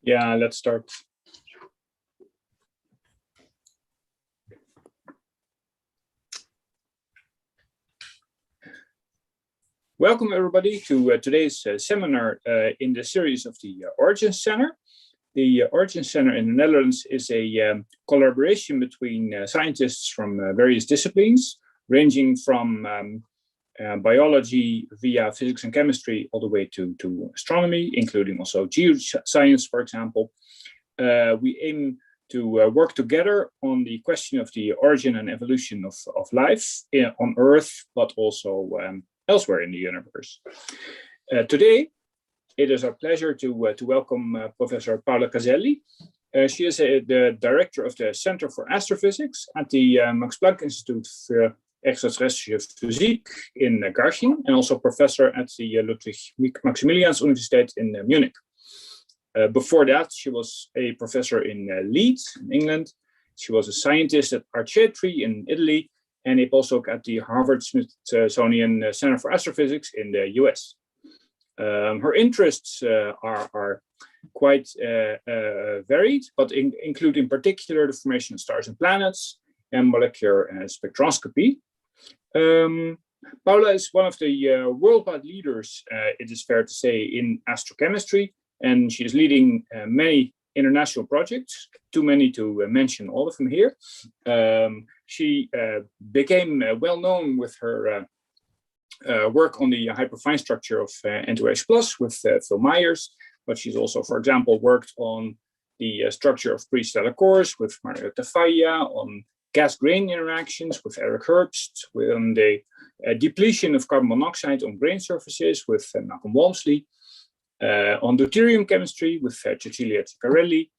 Yeah, let's start. Welcome everybody to today's seminar in the series of the Origin Center. The Origin Center in the Netherlands is a collaboration between scientists from various disciplines, ranging from biology via physics and chemistry all the way to astronomy, including also geoscience, for example. We aim to work together on the question of the origin and evolution of life on Earth, but also elsewhere in the universe. Today, it is our pleasure to welcome Professor Paola Caselli. She is the director of the Center for Astrophysics at the Max Planck Institute for Extraterrestrial Physique in Garching, and also professor at the Ludwig Maximilians Universiteit in Munich. Before that, she was a professor in Leeds, in England. She was a scientist at Arcetri in Italy, and a postdoc at the Harvard-Smithsonian Center for Astrophysics in the US. Her interests are quite varied, but include in particular the formation of stars and planets and molecular spectroscopy. Paola is one of the worldwide leaders, it is fair to say, in astrochemistry, and she is leading many international projects, too many to mention all of them here. She became well known with her work on the hyperfine structure of N2H+ with Phil Myers, but she's also, for example, worked on the structure of pre-stellar cores with Mario Tafaya, on gas-grain interactions with Eric Herbst, on the depletion of carbon monoxide on grain surfaces with Malcolm Walmsley, on deuterium chemistry with Cecilia Ciccarelli,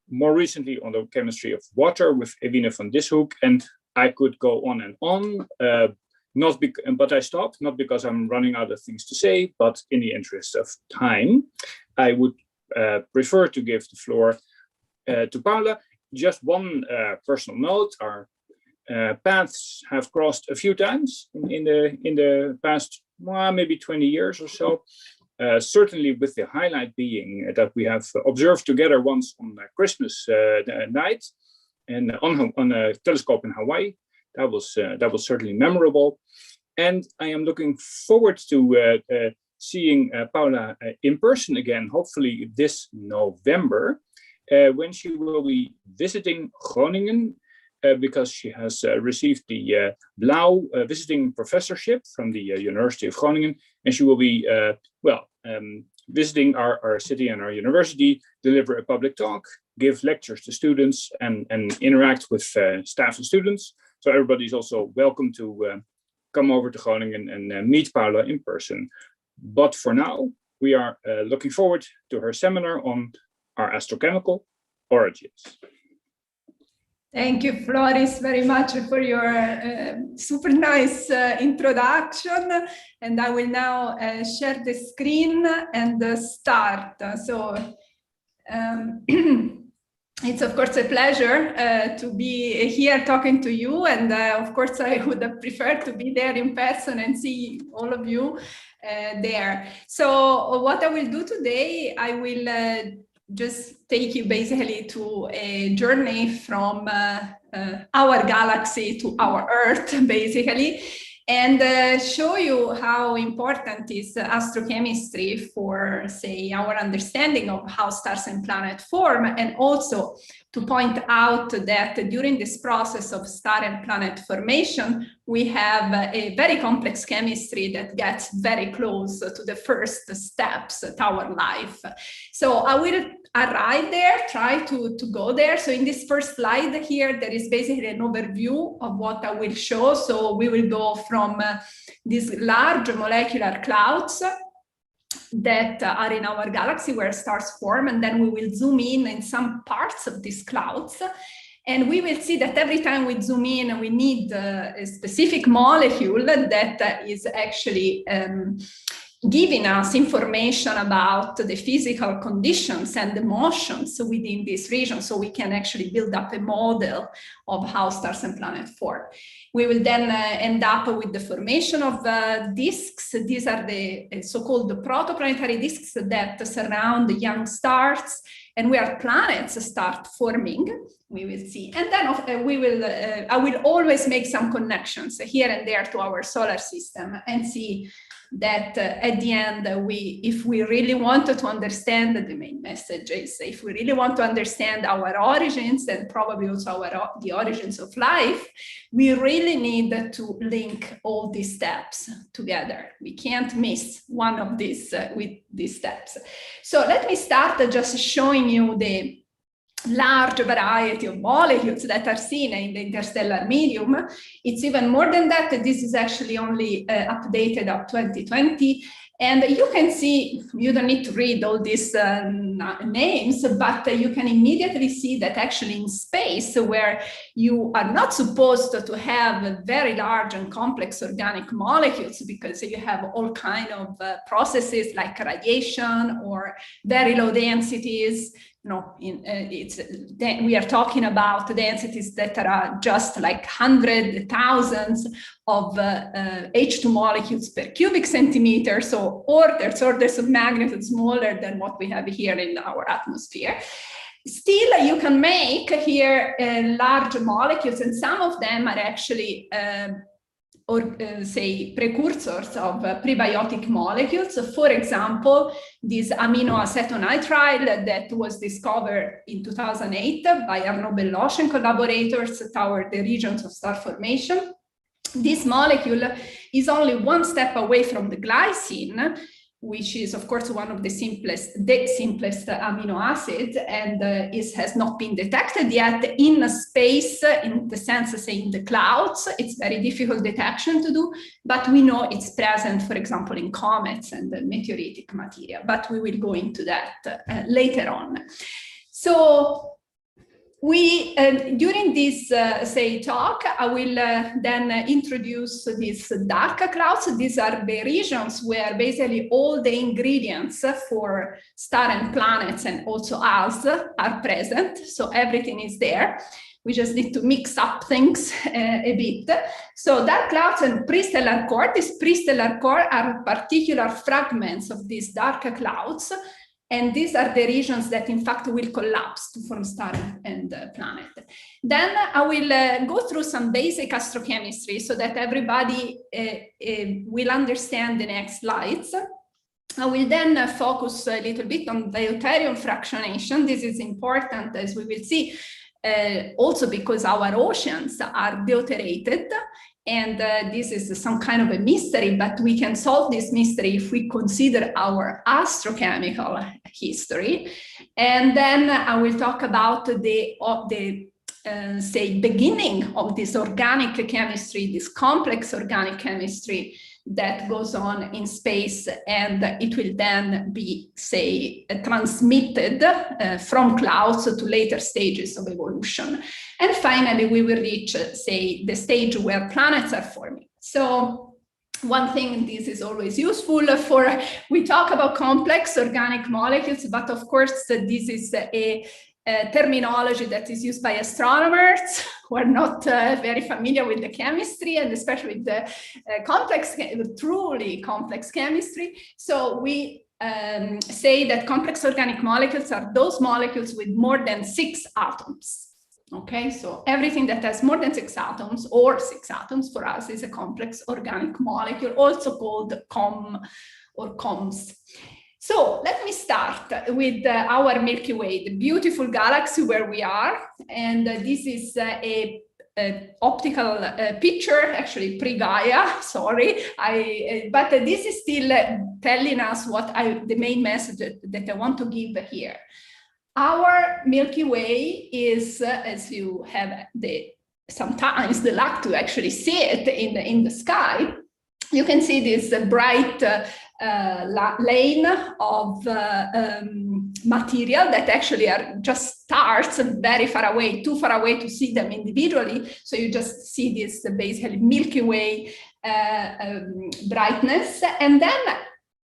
more recently on the chemistry of water with Evine van Dishoek, and I could go on and on, but I stopped, not because I'm running out of things to say, but in the interest of time, I would prefer to give the floor to Paola. Just one personal note: our paths have crossed a few times in the past, maybe 20 years or so. Certainly with the highlight being that we have observed together once on Christmas night and on a telescope in Hawaii. That was certainly memorable. And I am looking forward to seeing Paola in person again, hopefully this November, when she will be visiting Groningen, because she has received the Blauw visiting professorship from the University of Groningen, and she will be, visiting our city and our university, deliver a public talk, give lectures to students, and interact with staff and students. So everybody's also welcome to come over to Groningen and meet Paola in person. But for now, we are looking forward to her seminar on our astrochemical origins. Thank you, Floris, very much for your super nice introduction. And I will now share the screen and start. So it's, of course, a pleasure to be here talking to you. And of course, I would have preferred to be there in person and see all of you there. So what I will do today, I will just take you basically to a journey from our galaxy to our Earth, basically, and show you how important is astrochemistry for, say, our understanding of how stars and planets form, and also to point out that during this process of star and planet formation, we have a very complex chemistry that gets very close to the first steps of our life. So I will arrive there, try to go there. So in this first slide here, there is basically an overview of what I will show. So we will go from these large molecular clouds that are in our galaxy where stars form, and then we will zoom in some parts of these clouds. And we will see that every time we zoom in, we need a specific molecule that is actually giving us information about the physical conditions and the motions within this region, so we can actually build up a model of how stars and planets form. We will then end up with the formation of disks. These are the so-called protoplanetary disks that surround young stars, and where planets start forming, we will see. And then I will always make some connections here and there to our solar system and see that at the end, if we really wanted to understand the main message is, if we really want to understand our origins and probably also the origins of life, we really need to link all these steps together. We can't miss one of these with these steps. So let me start just showing you the large variety of molecules that are seen in the interstellar medium. It's even more than that. This is actually only updated up 2020. And you can see, you don't need to read all these names, but you can immediately see that actually in space, where you are not supposed to have very large and complex organic molecules, because you have all kinds of processes like radiation or very low densities. No, we are talking about densities that are just like hundreds, thousands of H2 molecules per cubic centimeter, so orders of magnitude smaller than what we have here in our atmosphere. Still, you can make here large molecules, and some of them are actually say precursors of prebiotic molecules. So for example, this aminoacetonitrile that was discovered in 2008 by Arnaud Belloche and collaborators toward the regions of star formation. This molecule is only one step away from the glycine, which is of course one of the simplest amino acids, and has not been detected yet in space, in the sense, say, in the clouds. It's very difficult detection to do, but we know it's present, for example, in comets and meteoritic material, but we will go into that later on. So during this, talk, I will then introduce these dark clouds. These are the regions where basically all the ingredients for star and planets and also us are present. So everything is there. We just need to mix up things a bit. So dark clouds and prestellar core. These prestellar core are particular fragments of these dark clouds. And these are the regions that, in fact, will collapse to form star and planet. Then I will go through some basic astrochemistry so that everybody will understand the next slides. I will then focus a little bit on deuterium fractionation. This is important, as we will see, also because our oceans are deuterated. And this is some kind of a mystery, but we can solve this mystery if we consider our astrochemical history. And then I will talk about the beginning of this organic chemistry, this complex organic chemistry that goes on in space, and it will then be, transmitted from clouds to later stages of evolution. And finally, we will reach, the stage where planets are forming. So one thing, this is always useful for, we talk about complex organic molecules, but of course, this is a terminology that is used by astronomers who are not very familiar with the chemistry, and especially with the truly complex chemistry. So we say that complex organic molecules are those molecules with more than 6 atoms. Okay, so everything that has more than 6 atoms, or 6 atoms for us, is a complex organic molecule, also called COM or COMS. So let me start with our Milky Way, the beautiful galaxy where we are. And this is a optical picture, actually pre-Gaia, sorry. But this is still telling us what the main message that I want to give here. Our Milky Way is, as you have sometimes the luck to actually see it in the sky, you can see this bright lane of material that actually are just stars very far away, too far away to see them individually. So you just see this basically Milky Way brightness. And then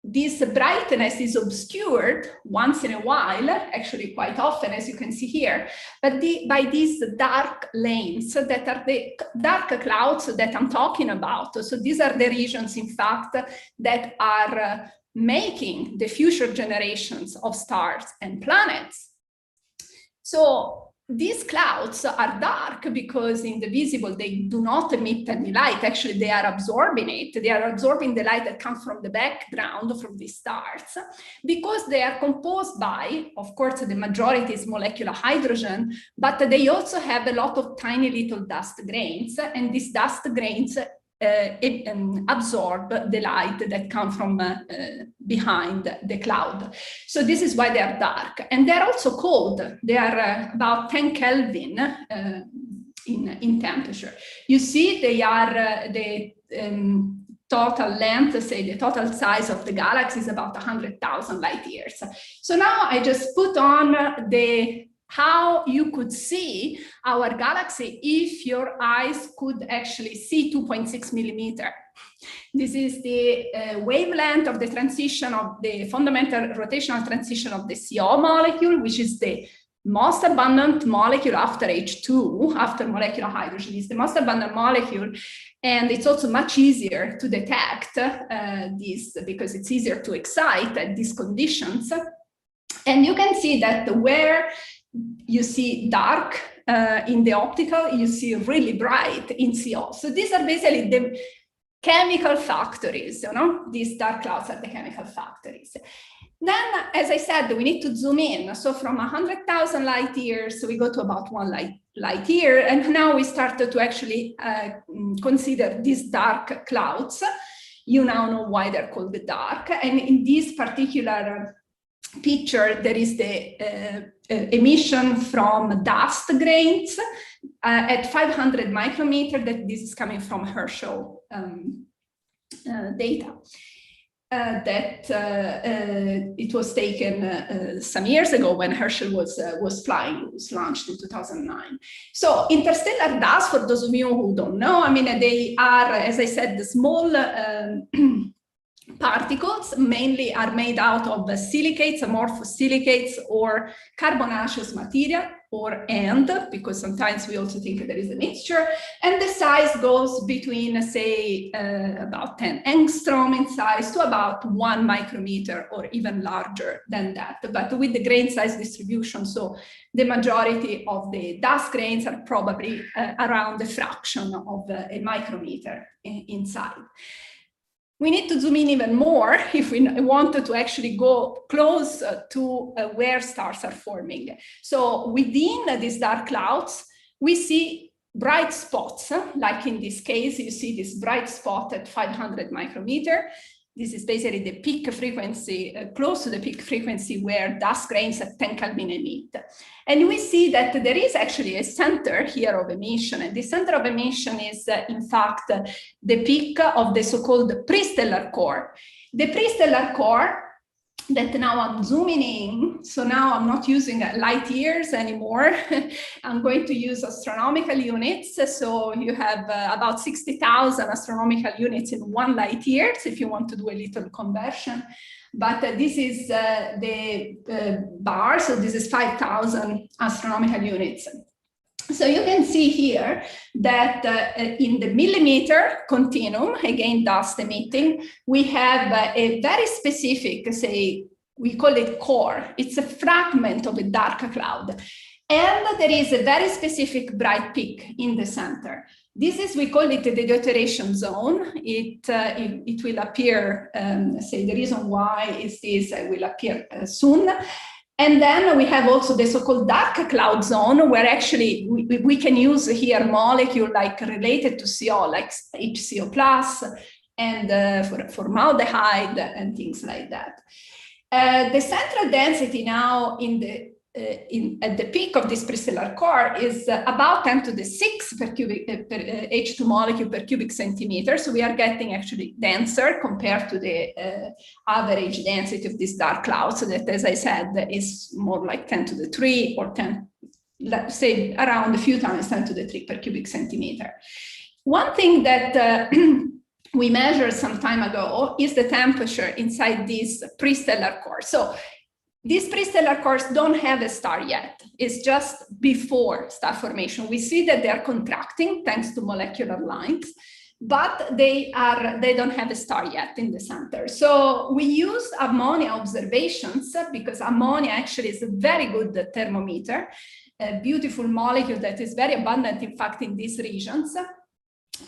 this brightness is obscured once in a while, actually quite often, as you can see here, but by these dark lanes that are the dark clouds that I'm talking about. So these are the regions, in fact, that are making the future generations of stars and planets. So these clouds are dark because in the visible, they do not emit any light. Actually, they are absorbing it. They are absorbing the light that comes from the background, from the stars, because they are composed by, of course, the majority is molecular hydrogen, but they also have a lot of tiny little dust grains, and these dust grains absorb the light that comes from behind the cloud. So this is why they are dark. And they're also cold. They are about 10 Kelvin in temperature. You see, they are the total length, say the total size of the galaxy is about 100,000 light years. So now I just put on how you could see our galaxy if your eyes could actually see 2.6 millimeter. This is the wavelength of the transition of the fundamental rotational transition of the CO molecule, which is the most abundant molecule after H2, after molecular hydrogen. It's the most abundant molecule, and it's also much easier to detect this because it's easier to excite at these conditions. And you can see that where you see dark in the optical, you see really bright in CO. So these are basically the chemical factories, you know, these dark clouds are the chemical factories. Then, as I said, we need to zoom in. So from 100,000 light years, we go to about 1 light year. And now we started to actually consider these dark clouds. You now know why they're called the dark. And in this particular picture, there is the emission from dust grains at 500 micrometer. That this is coming from Herschel data. It was taken some years ago when Herschel was flying. It was launched in 2009. So interstellar dust, for those of you who don't know, I mean, they are, as I said, the small particles mainly are made out of silicates, amorphous silicates, or carbonaceous material, or and, because sometimes we also think there is a mixture, and the size goes between, say, about 10 angstrom in size to about 1 micrometer or even larger than that, but with the grain size distribution. So the majority of the dust grains are probably around a fraction of a micrometer inside. We need to zoom in even more if we wanted to actually go close to where stars are forming. So within these dark clouds, we see bright spots, like in this case, you see this bright spot at 500 micrometer. This is basically the peak frequency, close to the peak frequency where dust grains at 10 Kelvin emit. And we see that there is actually a center here of emission, and the center of emission is, in fact, the peak of the so-called pre-stellar core. The pre-stellar core that now I'm zooming in, so now I'm not using light years anymore. I'm going to use astronomical units. So you have about 60,000 astronomical units in 1 light year, if you want to do a little conversion. But this is the bar, so this is 5,000 astronomical units. So you can see here that in the millimeter continuum, again, dust emitting, we have a very specific, say, we call it core. It's a fragment of a dark cloud. And there is a very specific bright peak in the center. This is, we call it the deuteration zone. It will appear, say, the reason why is this will appear soon. And then we have also the so-called dark cloud zone, where actually we can use here molecule like related to CO, like HCO plus, and for formaldehyde and things like that. The central density now at the peak of this pre-stellar core is about 10 to the 6 per H2 molecule per cubic centimeter. So we are getting actually denser compared to the average density of these dark clouds. So that, as I said, is more like 10 to the 3 or 10, let's say around a few times 10 to the 3 per cubic centimeter. One thing that we measured some time ago is the temperature inside this pre-stellar core. So these pre-stellar cores don't have a star yet. It's just before star formation. We see that they are contracting thanks to molecular lines. but they don't have a star yet in the center. So we use ammonia observations because ammonia actually is a very good thermometer, a beautiful molecule that is very abundant, in fact, in these regions.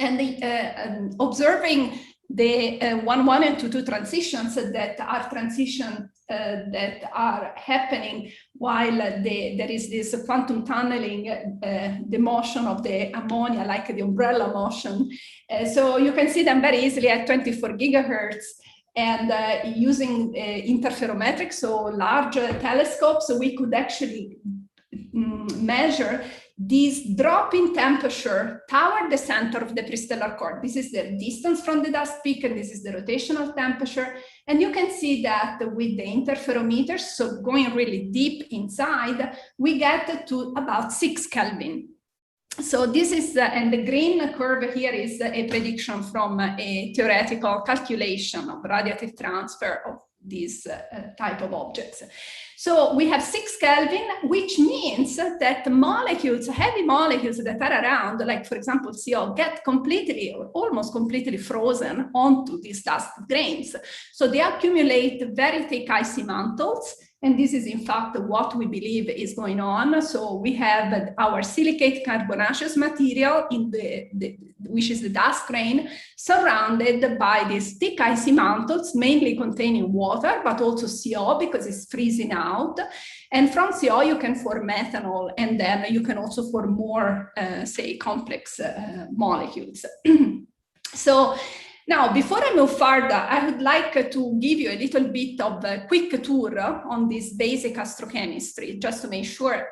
And observing the 1,1 and 2,2 transitions that are happening while there is this quantum tunneling, the motion of the ammonia, like the umbrella motion. So you can see them very easily at 24 gigahertz. And using interferometric, so large telescopes, we could actually measure this drop in temperature toward the center of the prestellar core. This is the distance from the dust peak, and this is the rotational temperature. And you can see that with the interferometers, so going really deep inside, we get to about 6 Kelvin. So this is, and the green curve here is a prediction from a theoretical calculation of radiative transfer of these type of objects. So we have 6 Kelvin, which means that the molecules, heavy molecules that are around, like for example CO, get completely or almost completely frozen onto these dust grains. So they accumulate very thick icy mantles. And this is in fact what we believe is going on. So we have our silicate carbonaceous material in which is the dust grain, surrounded by these thick icy mantles, mainly containing water, but also CO because it's freezing out. And from CO you can form methanol, and then you can also form more, say, complex molecules. So now, before I move further, I would like to give you a little bit of a quick tour on this basic astrochemistry, just to make sure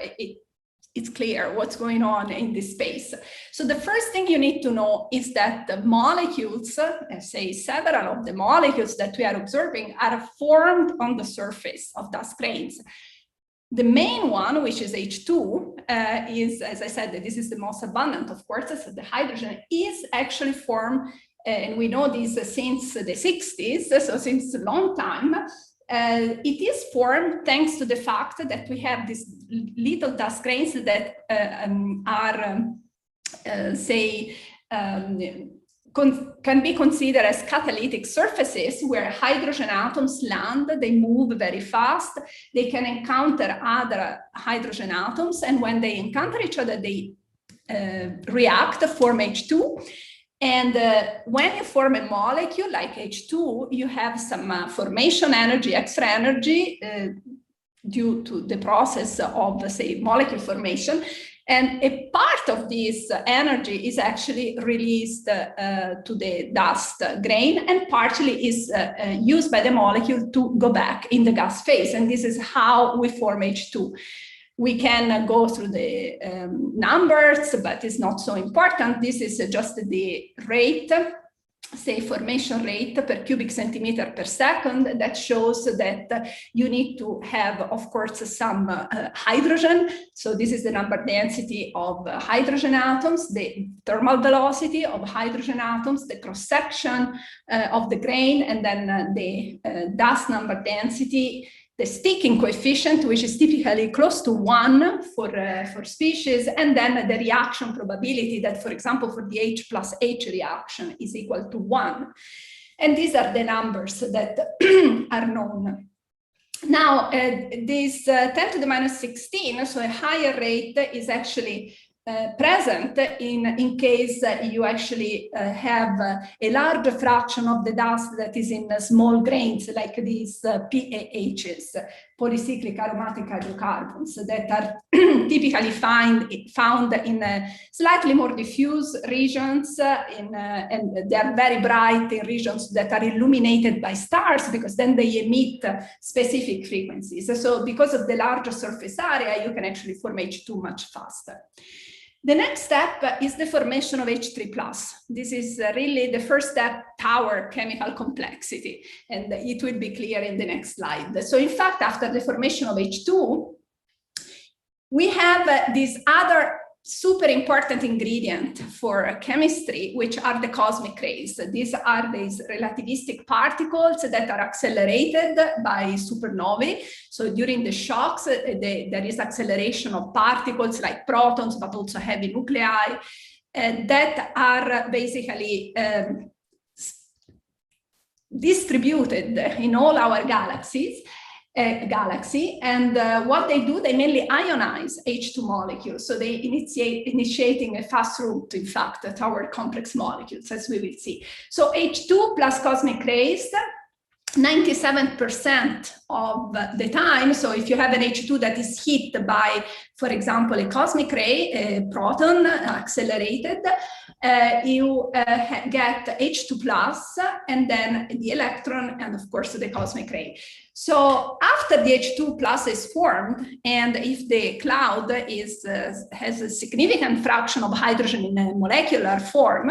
it's clear what's going on in this space. So the first thing you need to know is that the molecules, say several of the molecules that we are observing, are formed on the surface of dust grains. The main one, which is H2, is, as I said, this is the most abundant, of course, so the hydrogen is actually formed, and we know this since the 60s, so since a long time. It is formed thanks to the fact that we have these little dust grains that can be considered as catalytic surfaces where hydrogen atoms land. They move very fast. They can encounter other hydrogen atoms, and when they encounter each other, they react, form H2. And when you form a molecule like H2, you have some formation energy, extra energy, due to the process of, say, molecule formation. And a part of this energy is actually released to the dust grain, and partially is used by the molecule to go back in the gas phase. And this is how we form H2. We can go through the numbers, but it's not so important. This is just the rate, say formation rate per cubic centimeter per second, that shows that you need to have, of course, some hydrogen. So this is the number density of hydrogen atoms, the thermal velocity of hydrogen atoms, the cross-section of the grain, and then the dust number density, the sticking coefficient, which is typically close to 1 for species, and then the reaction probability that, for example, for the H plus H reaction is equal to 1. And these are the numbers that are known. Now, this 10 to the minus 16, so a higher rate, is actually present in case you actually have a large fraction of the dust that is in small grains, like these PAHs, polycyclic aromatic hydrocarbons, that are typically found in slightly more diffuse regions, and they are very bright in regions that are illuminated by stars, because then they emit specific frequencies. So because of the larger surface area, you can actually form H2 much faster. The next step is the formation of H3+. This is really the first step toward chemical complexity, and it will be clear in the next slide. So in fact, after the formation of H2, we have this other super important ingredient for chemistry, which are the cosmic rays. These are these relativistic particles that are accelerated by supernovae. So during the shocks, there is acceleration of particles like protons, but also heavy nuclei. that are basically distributed in all our galaxy, and what they do, they mainly ionize H2 molecules. So they initiating a fast route, in fact, toward complex molecules, as we will see. So H2 plus cosmic rays, 97% of the time. So if you have an H2 that is hit by, for example, a cosmic ray, a proton accelerated, you get H2 plus, and then the electron, and of course the cosmic ray. So after the H2 plus is formed, and if the cloud is has a significant fraction of hydrogen in a molecular form,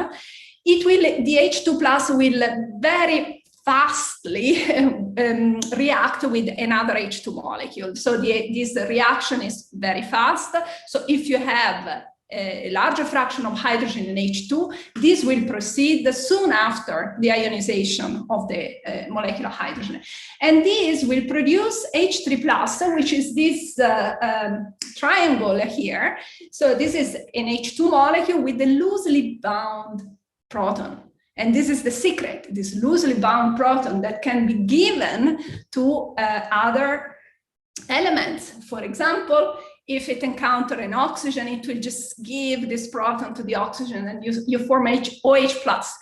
it will, the H2 plus will very fastly react with another H2 molecule. So this reaction is very fast. So if you have a larger fraction of hydrogen in H2, this will proceed soon after the ionization of the molecular hydrogen. And this will produce H3 plus, which is this triangle here. So this is an H2 molecule with a loosely bound proton. And this is the secret, this loosely bound proton that can be given to other elements. For example, if it encounters an oxygen, it will just give this proton to the oxygen, and you form OH plus.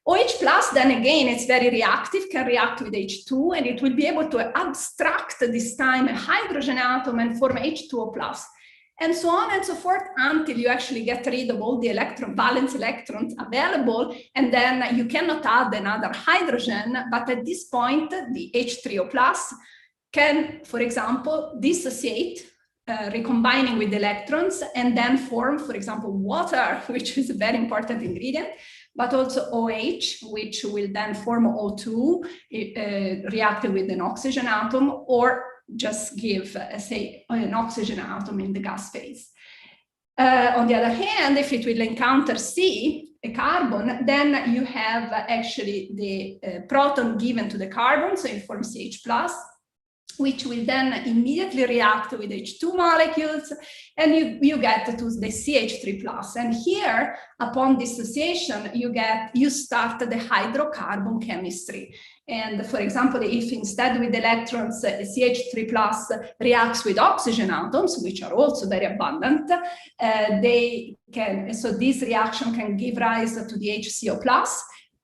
OH plus, then again, it's very reactive, can react with H2, and it will be able to abstract this time a hydrogen atom and form H2O plus. And so on and so forth until you actually get rid of all the valence electrons available, and then you cannot add another hydrogen. But at this point, the H3O plus can, for example, dissociate, recombining with electrons, and then form, for example, water, which is a very important ingredient, but also OH, which will then form O2, reacting with an oxygen atom, or just give, say, an oxygen atom in the gas phase. On the other hand, if it will encounter C, a carbon, then you have actually the proton given to the carbon, so it forms CH+, which will then immediately react with H2 molecules, and you get to the CH3+. And here, upon dissociation, you start the hydrocarbon chemistry. And for example, if instead with electrons, CH3+ reacts with oxygen atoms, which are also very abundant, so this reaction can give rise to the HCO+,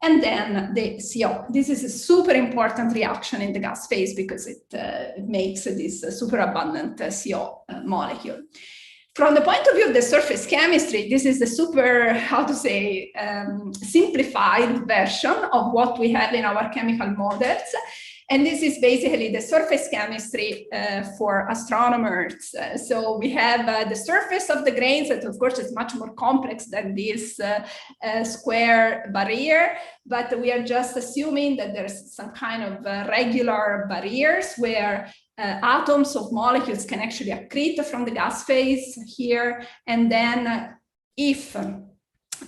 and then the CO. This is a super important reaction in the gas phase because it makes this superabundant CO molecule. From the point of view of the surface chemistry, this is the super, how to say, simplified version of what we have in our chemical models. And this is basically the surface chemistry for astronomers. So we have the surface of the grains that, of course, is much more complex than this square barrier, but we are just assuming that there's some kind of regular barriers where atoms of molecules can actually accrete from the gas phase here. And then if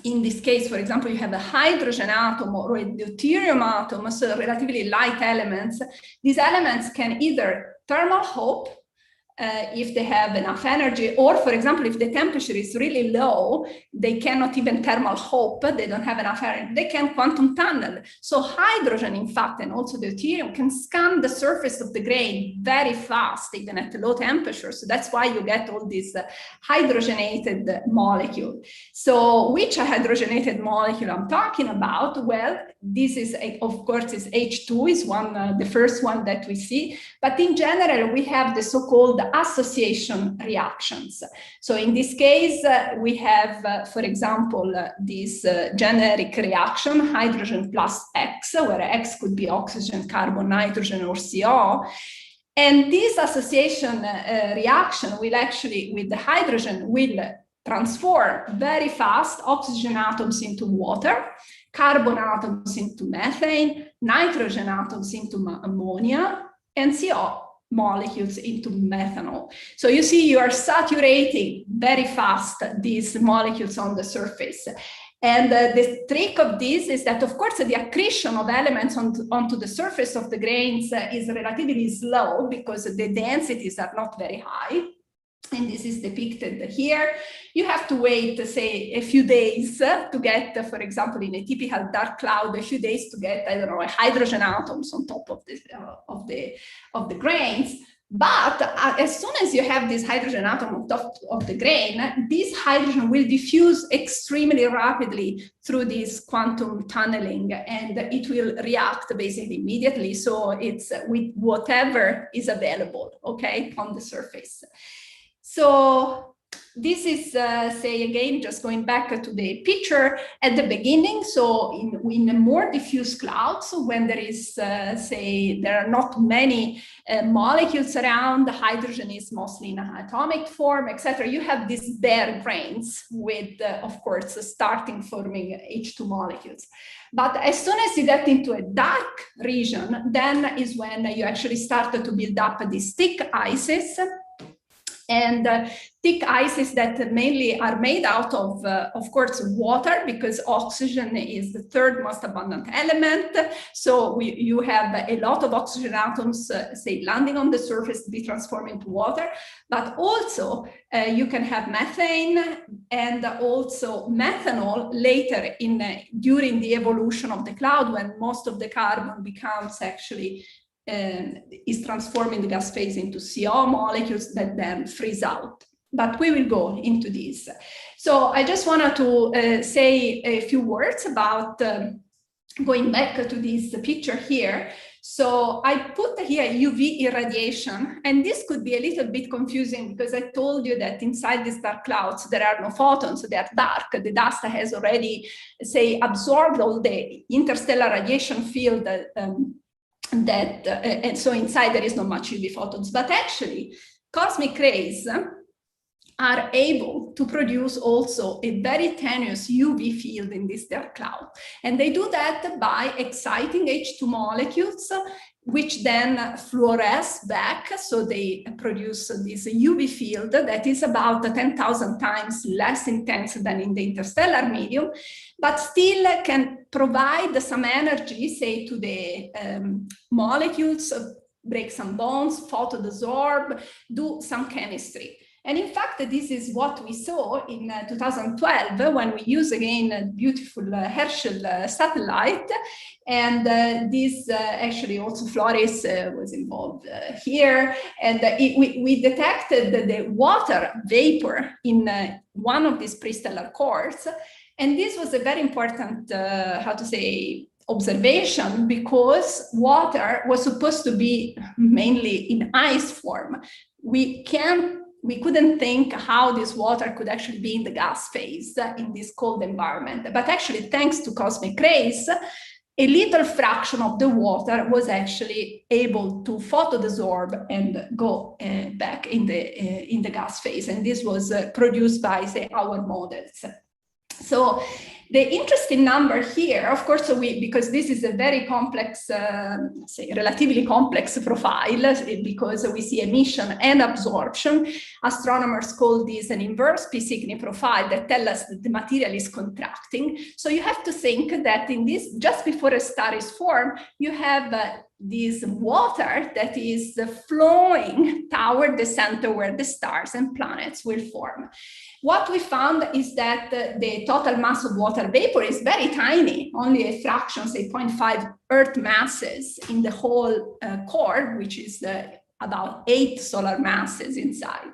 in this case, for example, you have a hydrogen atom or a deuterium atom, so relatively light elements, these elements can either thermal hope if they have enough energy, or for example, if the temperature is really low, they cannot even thermal hope, they don't have enough energy, they can quantum tunnel. So hydrogen, in fact, and also deuterium can scan the surface of the grain very fast, even at low temperature. So that's why you get all these hydrogenated molecule. So which hydrogenated molecule I'm talking about? Well, this is, of course, is H2 is one, the first one that we see, but in general, we have the so-called association reactions. So in this case, we have, for example, this generic reaction, hydrogen plus X, where X could be oxygen, carbon, nitrogen, or CO. And this association reaction will actually, with the hydrogen, will transform very fast oxygen atoms into water, carbon atoms into methane, nitrogen atoms into ammonia, and CO molecules into methanol. So you see, you are saturating very fast these molecules on the surface. And the trick of this is that, of course, the accretion of elements onto the surface of the grains is relatively slow because the densities are not very high. and this is depicted here. You have to wait, say, a few days to get, for example, in a typical dark cloud, a few days to get, I don't know, hydrogen atoms on top of the grains. But as soon as you have this hydrogen atom on top of the grain, this hydrogen will diffuse extremely rapidly through this quantum tunneling, and it will react basically immediately. So it's with whatever is available, okay, on the surface. So this is, say again, just going back to the picture at the beginning. So in a more diffuse cloud, so when there is, say, there are not many molecules around, the hydrogen is mostly in an atomic form, etc. You have these bare grains with, of course, starting forming H2 molecules. But as soon as you get into a dark region, then is when you actually start to build up these thick ices. And thick ices that mainly are made out of course, water, because oxygen is the third most abundant element. So you have a lot of oxygen atoms, say, landing on the surface to be transformed into water. But also you can have methane and also methanol later during the evolution of the cloud, when most of the carbon becomes actually is transformed in the gas phase into CO molecules that then freeze out. But we will go into this. So I just wanted to say a few words about going back to this picture here. So I put here UV irradiation, and this could be a little bit confusing because I told you that inside these dark clouds, there are no photons, so they are dark. The dust has already, say, absorbed all the interstellar radiation field and so inside there is not much UV photons, but actually cosmic rays are able to produce also a very tenuous UV field in this dark cloud. And they do that by exciting H2 molecules, which then fluoresce back. So they produce this UV field that is about 10,000 times less intense than in the interstellar medium, but still can provide some energy, say, to the molecules, break some bonds, photodesorb, do some chemistry. And in fact, this is what we saw in 2012 when we used again a beautiful Herschel satellite. And this actually also Flores was involved here. And we detected the water vapor in one of these prestellar cores. And this was a very important, how to say, observation, because water was supposed to be mainly in ice form. We couldn't think how this water could actually be in the gas phase in this cold environment. But actually, thanks to cosmic rays, a little fraction of the water was actually able to photodesorb and go back in the gas phase. And this was produced by, say, our models. So the interesting number here, of course, because this is a very complex, say, relatively complex profile, because we see emission and absorption. Astronomers call this an inverse P-Cygni profile that tells us that the material is contracting. So you have to think that in this, just before a star is formed, you have this water that is flowing toward the center where the stars and planets will form. What we found is that the total mass of water vapor is very tiny, only a fraction, say 0.5 Earth masses in the whole core, which is about 8 solar masses inside.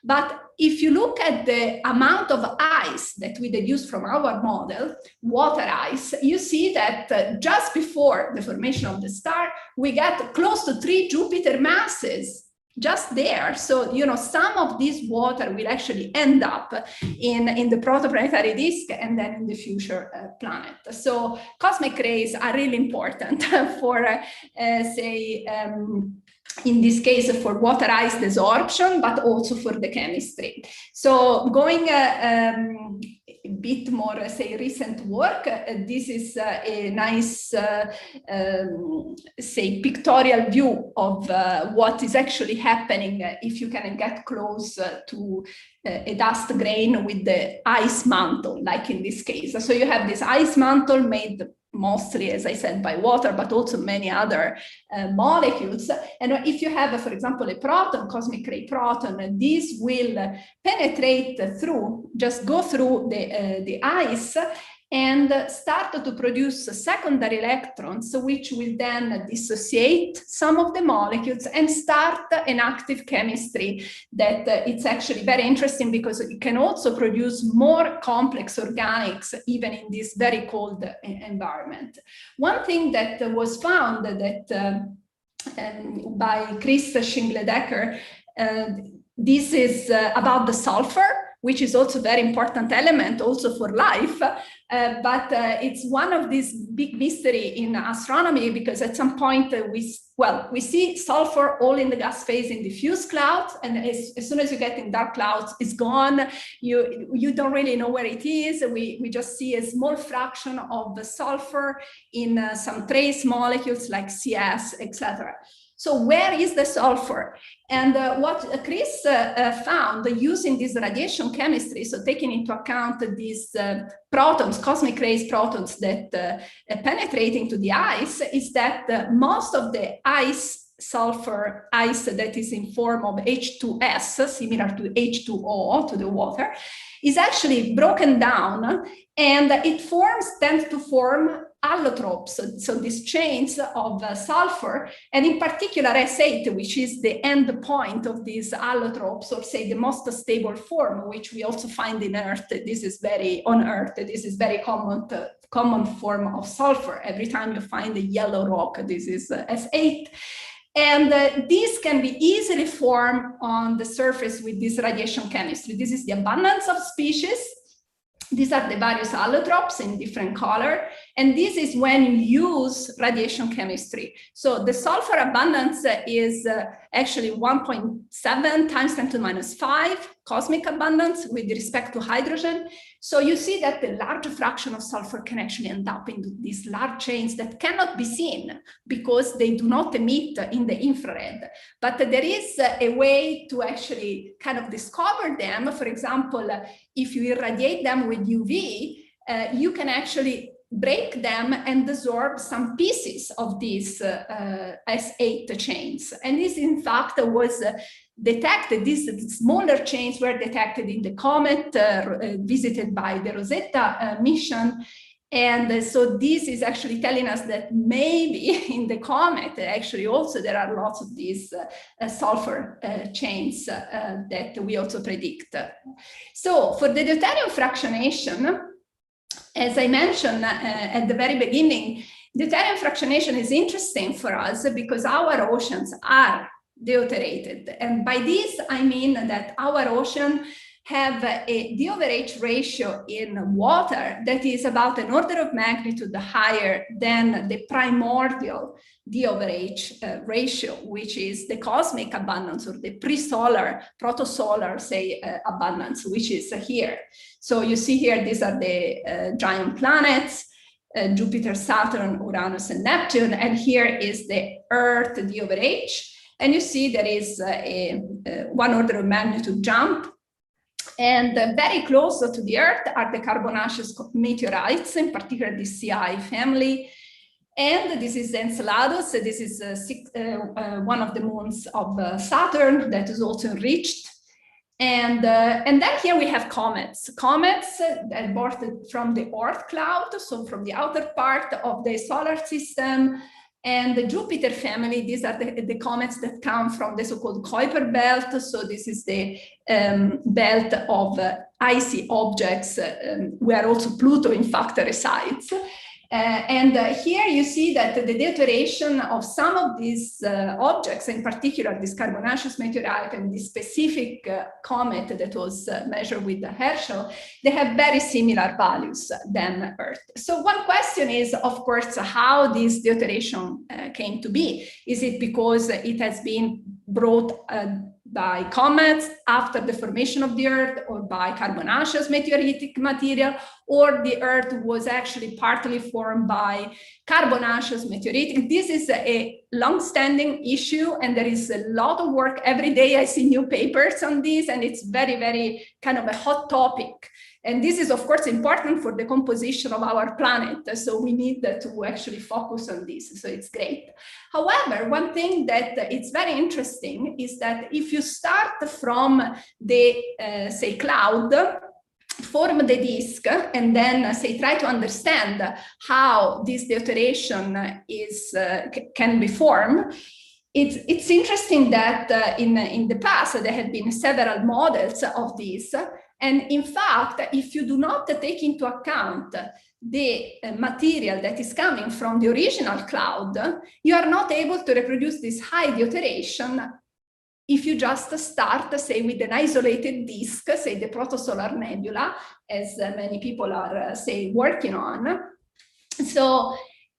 But if you look at the amount of ice that we deduced from our model, water ice, you see that just before the formation of the star, we get close to 3 Jupiter masses just there. So, you know, some of this water will actually end up in the protoplanetary disk and then in the future planet. So cosmic rays are really important for, say, in this case for water ice desorption, but also for the chemistry. So going a bit more, say, recent work, this is a nice, say, pictorial view of what is actually happening if you can get close to a dust grain with the ice mantle, like in this case. So you have this ice mantle made mostly, as I said, by water, but also many other molecules. And if you have, for example, a proton, cosmic ray proton, this will penetrate through, just go through the ice and start to produce secondary electrons, which will then dissociate some of the molecules and start an active chemistry that it's actually very interesting because it can also produce more complex organics even in this very cold environment. One thing that was found that by Chris Schingledecker, this is about the sulfur, which is also a very important element also for life. But it's one of these big mystery in astronomy, because at some point we see sulfur all in the gas phase in diffuse clouds, and as soon as you get in dark clouds, it's gone. You don't really know where it is. We just see a small fraction of the sulfur in some trace molecules like CS, etc. So where is the sulfur? And what Chris found using this radiation chemistry, so taking into account these protons, cosmic rays protons that penetrate into the ice, is that most of the sulfur ice that is in form of H2S, similar to H2O, to the water, is actually broken down, and it tends to form allotropes, so these chains of sulfur, and in particular S8, which is the end point of these allotropes, or say the most stable form, which we also find in Earth. This is very common form of sulfur. Every time you find a yellow rock, this is S8. And these can be easily formed on the surface with this radiation chemistry. This is the abundance of species. These are the various allotropes in different color. And this is when you use radiation chemistry. So the sulfur abundance is actually 1.7 times 10 to the minus 5 cosmic abundance with respect to hydrogen. So you see that the large fraction of sulfur can actually end up in these large chains that cannot be seen because they do not emit in the infrared. But there is a way to actually kind of discover them. For example, if you irradiate them with UV, you can actually break them and desorb some pieces of these S8 chains. And this, in fact, was detected. These smaller chains were detected in the comet visited by the Rosetta mission. And so this is actually telling us that maybe in the comet, actually also there are lots of these sulfur chains that we also predict. So for the deuterium fractionation, as I mentioned at the very beginning, deuterium fractionation is interesting for us because our oceans are deuterated. And by this, I mean that our ocean have a D/H ratio in water that is about an order of magnitude higher than the primordial D/H ratio, which is the cosmic abundance or the pre-solar, protosolar, say, abundance, which is here. So you see here, these are the giant planets, Jupiter, Saturn, Uranus, and Neptune, and here is the Earth D/H. And you see there is a 1 order of magnitude jump. And very close to the Earth are the carbonaceous meteorites, in particular the CI family. And this is Enceladus. So this is one of the moons of Saturn that is also enriched. And then here we have comets. Comets that birthed from the Oort cloud, so from the outer part of the solar system. And the Jupiter family, these are the comets that come from the so-called Kuiper belt. So this is the belt of icy objects where also Pluto, in fact, resides. And here you see that the deuteration of some of these objects, in particular this carbonaceous meteorite and this specific comet that was measured with the Herschel, they have very similar values than Earth. So one question is, of course, how this deuteration came to be. Is it because it has been brought by comets after the formation of the Earth, or by carbonaceous meteoritic material, or the Earth was actually partly formed by carbonaceous meteoritic. This is a long-standing issue, and there is a lot of work. Every day I see new papers on this, and it's very, very kind of a hot topic. And this is, of course, important for the composition of our planet. So we need to actually focus on this. So it's great. However, one thing that is very interesting is that if you start from the, say, cloud, form the disk, and then say try to understand how this deuteration is can be formed. It's interesting that in the past there had been several models of this, and in fact, if you do not take into account the material that is coming from the original cloud, you are not able to reproduce this high deuteration if you just start, say, with an isolated disk, say the protosolar nebula, as many people are, say, working on. So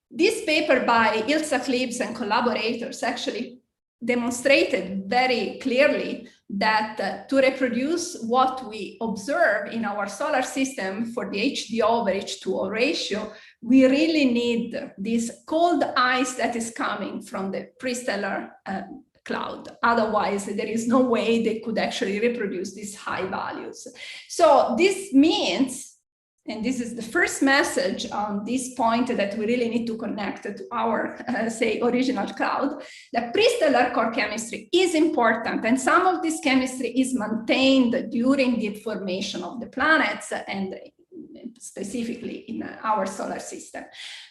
this paper by Ilse Klebs and collaborators actually demonstrated very clearly that to reproduce what we observe in our solar system for the HDO over H2O ratio, we really need this cold ice that is coming from the pre-stellar cloud. Otherwise, there is no way they could actually reproduce these high values. So this means, and this is the first message on this point that we really need to connect to our, say, original cloud, that pre-stellar core chemistry is important, and some of this chemistry is maintained during the formation of the planets and specifically in our solar system.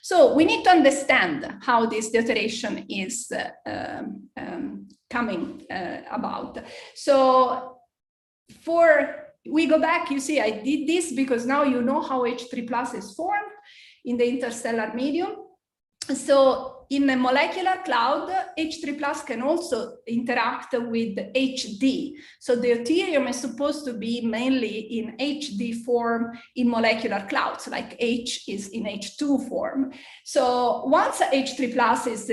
So we need to understand how this deuteration is coming about. So we go back, you see, I did this because now you know how H3 plus is formed in the interstellar medium. So in a molecular cloud, H3 plus can also interact with HD. So the deuterium is supposed to be mainly in HD form in molecular clouds, like H is in H2 form. So once H3 plus is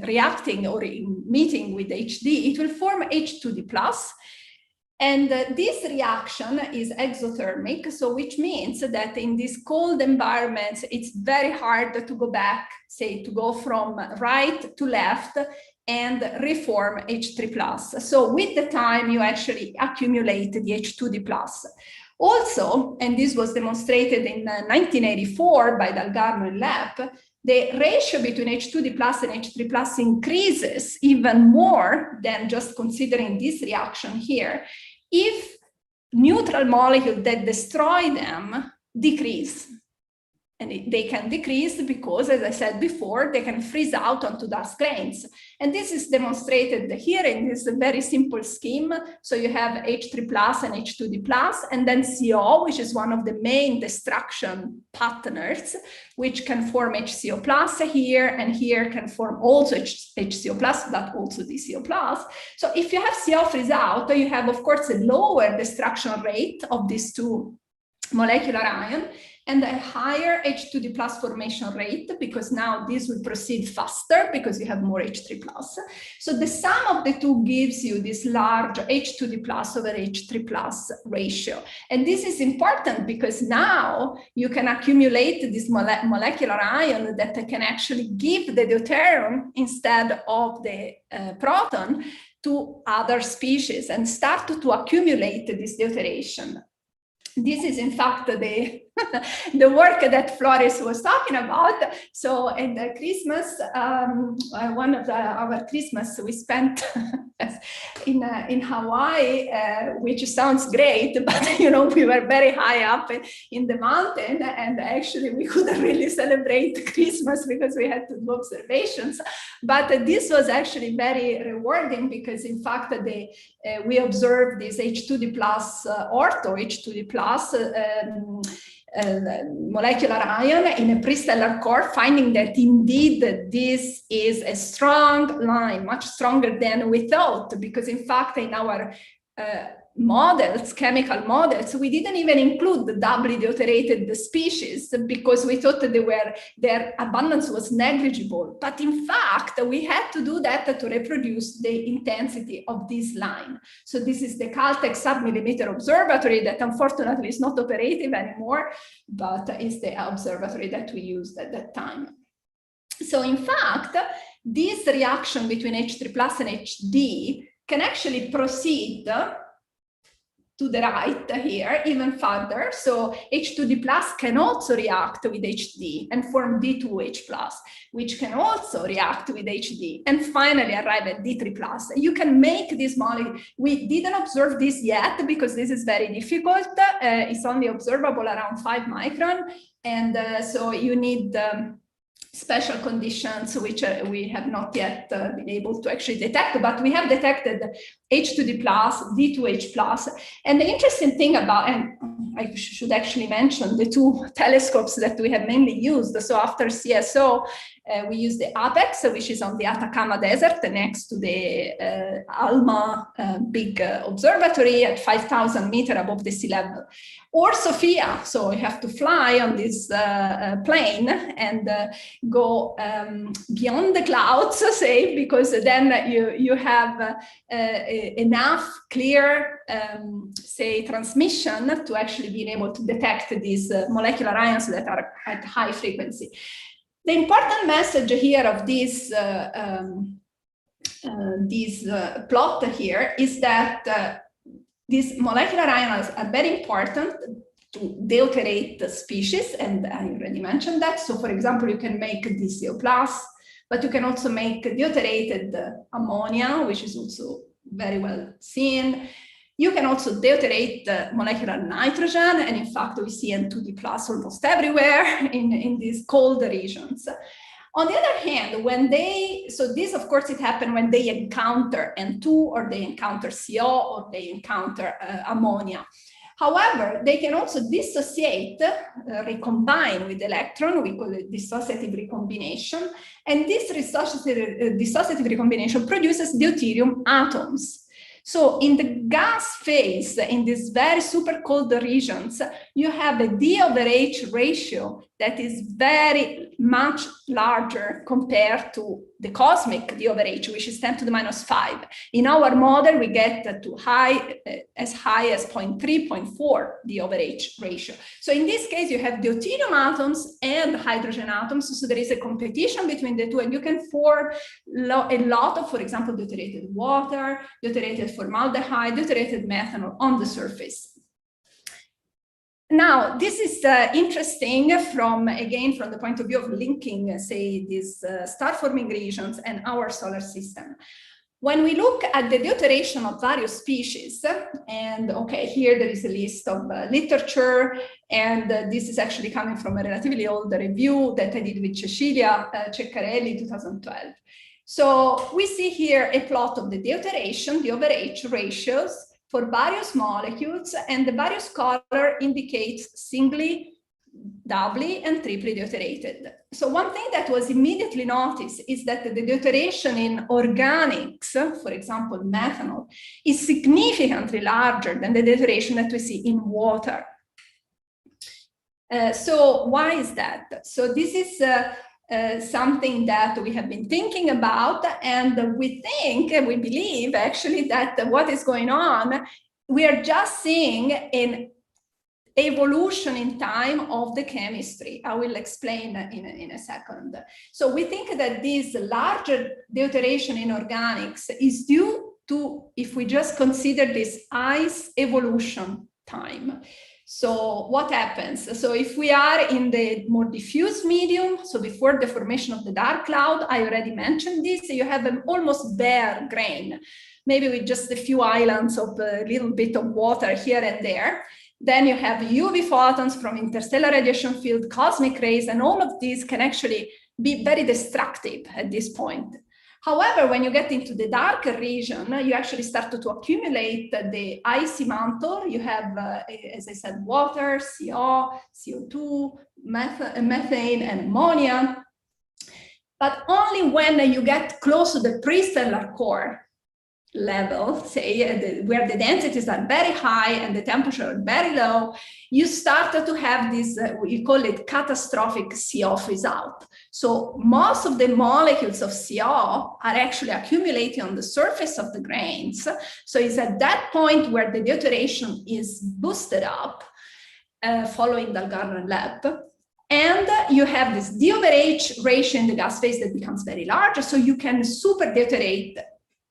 reacting or meeting with HD, it will form H2D plus. And this reaction is exothermic, so which means that in these cold environments, it's very hard to go back, say, to go from right to left and reform H3 plus. So with the time, you actually accumulate the H2D plus. Also, and this was demonstrated in 1984 by Dalgarno and Lepp, the ratio between H2D plus and H3 plus increases even more than just considering this reaction here if neutral molecules that destroy them decrease. And they can decrease because, as I said before, they can freeze out onto dust grains. And this is demonstrated here in this very simple scheme. So you have H3 plus and H2D plus, and then CO, which is one of the main destruction partners, which can form HCO plus here, and here can form also HCO plus, but also DCO plus. So if you have CO freeze out, you have, of course, a lower destruction rate of these two molecular ions, and a higher H2D plus formation rate, because now this will proceed faster because you have more H3 plus. So the sum of the two gives you this large H2D plus over H3 plus ratio. And this is important because now you can accumulate this molecular ion that can actually give the deuterium instead of the proton to other species and start to accumulate this deuteration. This is, in fact, the work that Flores was talking about. So at the Christmas, one of our Christmas we spent in Hawaii, which sounds great, but we were very high up in the mountain, and actually we couldn't really celebrate Christmas because we had to do observations. But this was actually very rewarding because, in fact, we observed this H2D plus ortho H2D plus molecular ion in a pre-stellar core, finding that indeed this is a strong line, much stronger than we thought, because in fact in our models, chemical models, we didn't even include the doubly deuterated species because we thought that their abundance was negligible. But in fact, we had to do that to reproduce the intensity of this line. So this is the Caltech sub-millimeter observatory that unfortunately is not operative anymore, but is the observatory that we used at that time. So in fact, this reaction between H3 plus and HD can actually proceed to the right here, even further. So H2D plus can also react with HD and form D2H plus, which can also react with HD, and finally arrive at D3 plus. You can make this molecule. We didn't observe this yet because this is very difficult. It's only observable around 5 micron. And so you need special conditions, which we have not yet been able to actually detect, but we have detected H2D plus, D2H plus. And the interesting thing about, and I should actually mention the 2 telescopes that we have mainly used. So after CSO, we use the APEX, which is on the Atacama Desert next to the ALMA big observatory at 5,000 meters above the sea level. Or Sophia, so you have to fly on this plane and go beyond the clouds, say, because then you have enough clear, say, transmission to actually being able to detect these molecular ions that are at high frequency. The important message here of this plot here is that these molecular ions are very important to deuterate the species, and I already mentioned that. So, for example, you can make DCO+, but you can also make deuterated ammonia, which is also very well seen. You can also deuterate molecular nitrogen, and in fact, we see N2D plus almost everywhere in these cold regions. On the other hand, so this, of course, it happened when they encounter N2, or they encounter CO, or they encounter ammonia. However, they can also dissociate, recombine with electron. We call it dissociative recombination. And this dissociative recombination produces deuterium atoms. So in the gas phase, in these very super cold regions, you have a D/H ratio that is very much larger compared to the cosmic D/H, which is 10 to the minus 5. In our model, we get to as high as 0.3, 0.4 D/H ratio. So in this case, you have deuterium atoms and hydrogen atoms. So there is a competition between the two, and you can form a lot of, for example, deuterated water, deuterated formaldehyde, deuterated methanol on the surface. Now, this is interesting again, from the point of view of linking, say, these star-forming regions and our solar system. When we look at the deuteration of various species, and okay, here there is a list of literature, and this is actually coming from a relatively old review that I did with Cecilia Ceccarelli, 2012. So we see here a plot of the deuteration, the over-H ratios, for various molecules, and the various color indicates singly, doubly, and triply deuterated. So one thing that was immediately noticed is that the deuteration in organics, for example, methanol, is significantly larger than the deuteration that we see in water. So why is that? So this is something that we have been thinking about, and we believe actually that what is going on, we are just seeing an evolution in time of the chemistry. I will explain in a second. So we think that this larger deuteration in organics is due to, if we just consider this ice evolution time. So what happens? So if we are in the more diffuse medium, so before the formation of the dark cloud, I already mentioned this, you have an almost bare grain, maybe with just a few islands of a little bit of water here and there. Then you have UV photons from interstellar radiation field, cosmic rays, and all of these can actually be very destructive at this point. However, when you get into the darker region, you actually start to accumulate the icy mantle. You have, as I said, water, CO, CO2, methane, and ammonia. But only when you get close to the prestellar core, level, say, where the densities are very high and the temperature are very low, you start to have this, we call it catastrophic CO freeze out. So most of the molecules of CO are actually accumulating on the surface of the grains. So it's at that point where the deuteration is boosted up following the Gardner lab. And you have this D over H ratio in the gas phase that becomes very large. So you can super deuterate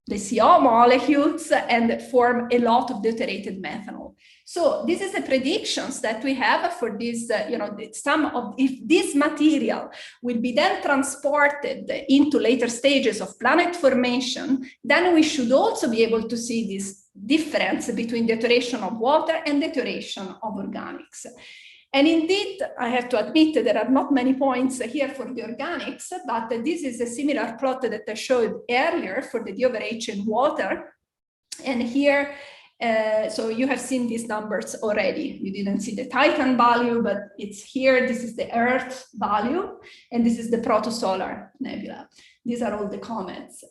the CO molecules and form a lot of deuterated methanol. So this is the predictions that we have for this, if this material will be then transported into later stages of planet formation, then we should also be able to see this difference between deuteration of water and deuteration of organics. And indeed, I have to admit that there are not many points here for the organics, but this is a similar plot that I showed earlier for the D over H in water. And here, so you have seen these numbers already. You didn't see the Titan value, but it's here. This is the Earth value, and this is the protosolar nebula. These are all the comets.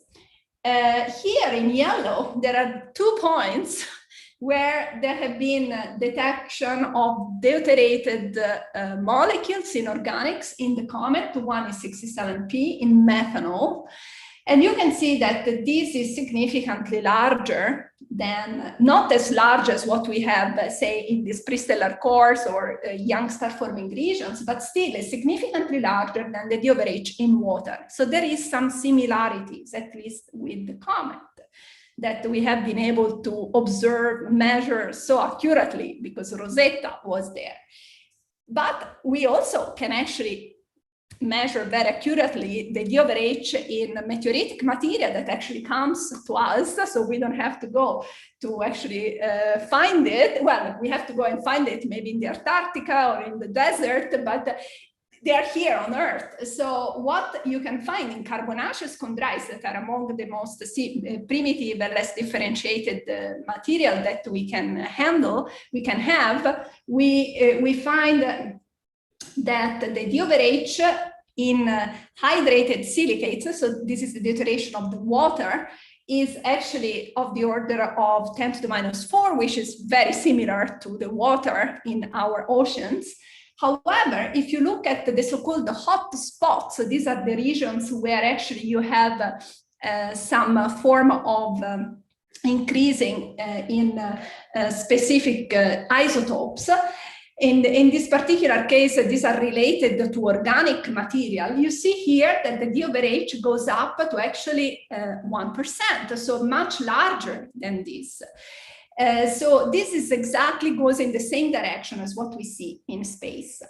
Here in yellow, there are 2 points where there have been detection of deuterated molecules in organics in the comet. One is 67P in methanol. And you can see that this is significantly larger than, not as large as what we have, say, in these pre-stellar cores or young star-forming regions, but still significantly larger than the D over H in water. So there is some similarities, at least with the comet, that we have been able to observe, measure so accurately because Rosetta was there. But we also can actually measure very accurately the D over H in meteoritic material that actually comes to us. So we don't have to go to actually find it. Well, we have to go and find it maybe in the Antarctica or in the desert, but they are here on Earth. So what you can find in carbonaceous chondrites that are among the most primitive and less differentiated material that we can handle, we find that the D over H in hydrated silicates, so this is the deuteration of the water, is actually of the order of 10 to the minus 4, which is very similar to the water in our oceans. However, if you look at the so-called hot spots, so these are the regions where actually you have some form of increasing in specific isotopes. In this particular case, these are related to organic material. You see here that the D over H goes up to actually 1%, so much larger than this. So this is exactly goes in the same direction as what we see in space.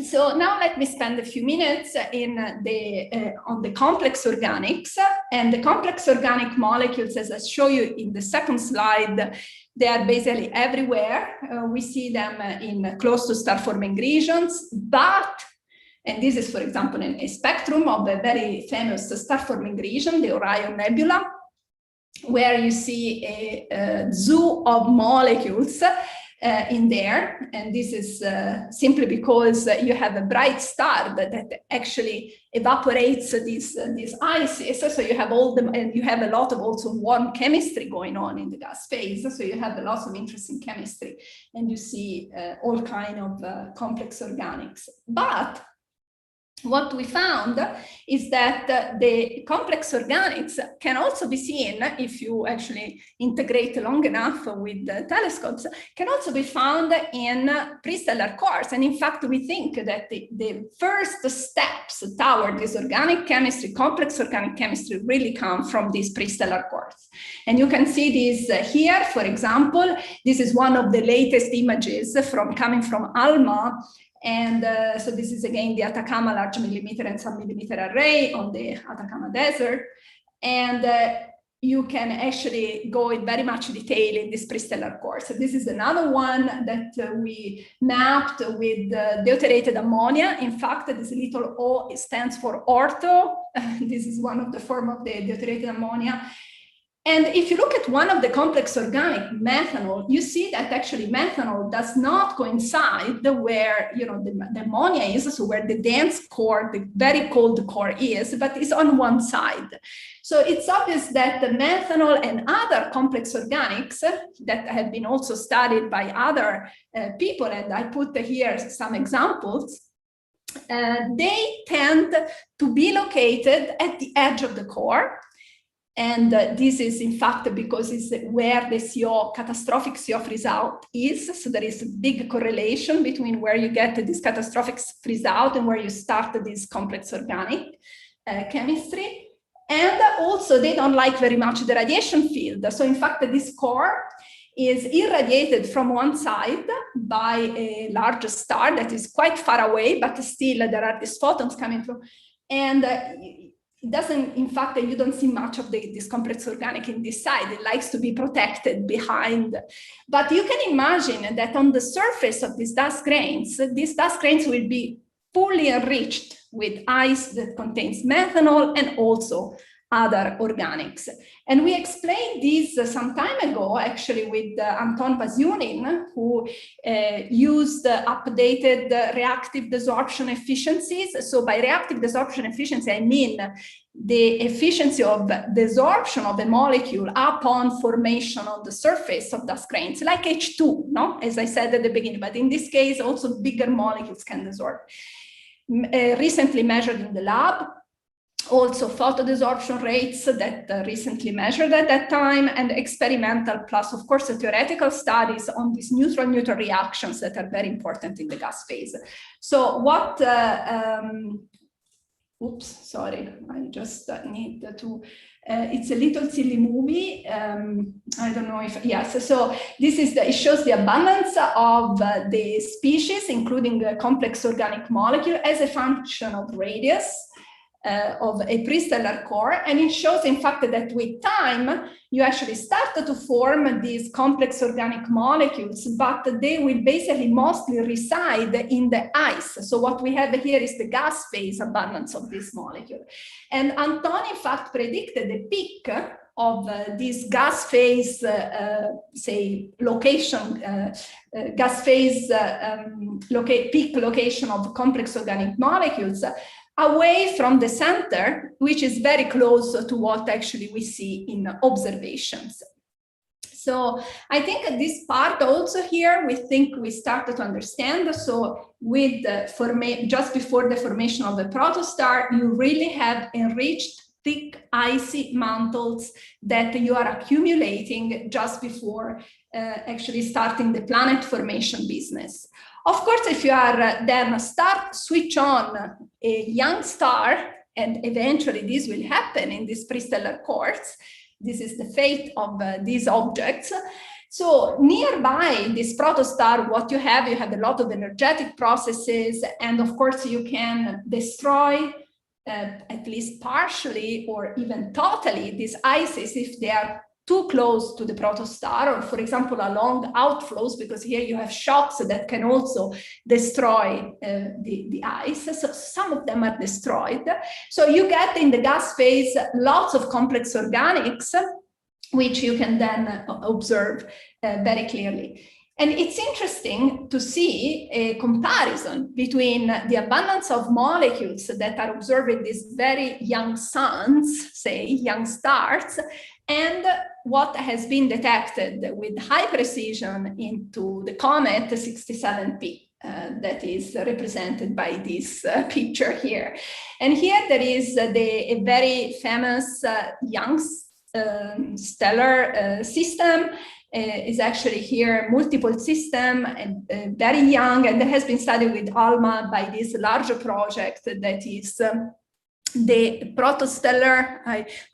So now let me spend a few minutes on the complex organics. And the complex organic molecules, as I show you in the second slide, they are basically everywhere. We see them in close to star-forming regions, but, and this is, for example, in a spectrum of a very famous star-forming region, the Orion Nebula, where you see a zoo of molecules in there. And this is simply because you have a bright star that actually evaporates these ices. So you have all them, and you have a lot of also warm chemistry going on in the gas phase. So you have a lot of interesting chemistry, and you see all kind of complex organics. But what we found is that the complex organics can also be seen, if you actually integrate long enough with the telescopes, can also be found in pre-stellar cores. And in fact, we think that the first steps toward this organic chemistry, complex organic chemistry, really come from these pre-stellar cores. And you can see this here, for example. This is one of the latest images coming from ALMA. And so this is again the Atacama large millimeter and sub-millimeter array on the Atacama Desert. And you can actually go in very much detail in this pre-stellar core. So this is another one that we mapped with deuterated ammonia. In fact, this little O stands for ortho. This is one of the form of the deuterated ammonia. And if you look at one of the complex organic, methanol, you see that actually methanol does not coincide where, you know, the ammonia is, so where the dense core, the very cold core is, but is on one side. So it's obvious that the methanol and other complex organics that have been also studied by other people, and I put here some examples, they tend to be located at the edge of the core. And this is in fact because it's where the CO, catastrophic CO freeze out is. So there is a big correlation between where you get this catastrophic freeze out and where you start this complex organic chemistry. And also they don't like very much the radiation field. So in fact, this core is irradiated from one side by a large star that is quite far away, but still there are these photons coming through. And it doesn't, in fact, you don't see much of this complex organic in this side. It likes to be protected behind. But you can imagine that on the surface of these dust grains will be fully enriched with ice that contains methanol and also other organics. And we explained this some time ago, actually, with Anton Vasyunin, who used updated reactive desorption efficiencies. So by reactive desorption efficiency, I mean the efficiency of desorption of a molecule upon formation on the surface of dust grains, like H2, no? As I said at the beginning, but in this case, also bigger molecules can desorb. Recently measured in the lab, also photodesorption rates that recently measured at that time, and experimental plus, of course, theoretical studies on these neutral-neutral reactions that are very important in the gas phase. So what, oops, sorry, I just need to, it's a little silly movie. I don't know if, yes, so this is, it shows the abundance of the species, including the complex organic molecule as a function of radius. Of a prestellar core, and it shows in fact that with time you actually start to form these complex organic molecules, but they will basically mostly reside in the ice. So what we have here is the gas phase abundance of this molecule. And Anton in fact predicted the peak of this gas phase, say, location, gas phase peak location of complex organic molecules away from the center, which is very close to what actually we see in observations. So I think at this part also here, we think we started to understand. So with the just before the formation of the protostar, you really have enriched thick icy mantles that you are accumulating just before actually starting the planet formation business. Of course, if you are then switch on a young star, and eventually this will happen in these prestellar cores, this is the fate of these objects. So nearby this protostar, what you have a lot of energetic processes, and of course you can destroy at least partially or even totally these ices if they are too close to the protostar, or for example along outflows, because here you have shocks that can also destroy the ice. So some of them are destroyed. So you get in the gas phase lots of complex organics, which you can then observe very clearly. And it's interesting to see a comparison between the abundance of molecules that are observed in these very young suns, say young stars, and what has been detected with high precision into the comet 67P that is represented by this picture here. And here there is a very famous young stellar system. Is actually here multiple system and very young, and that has been studied with ALMA by this larger project that is the Protostellar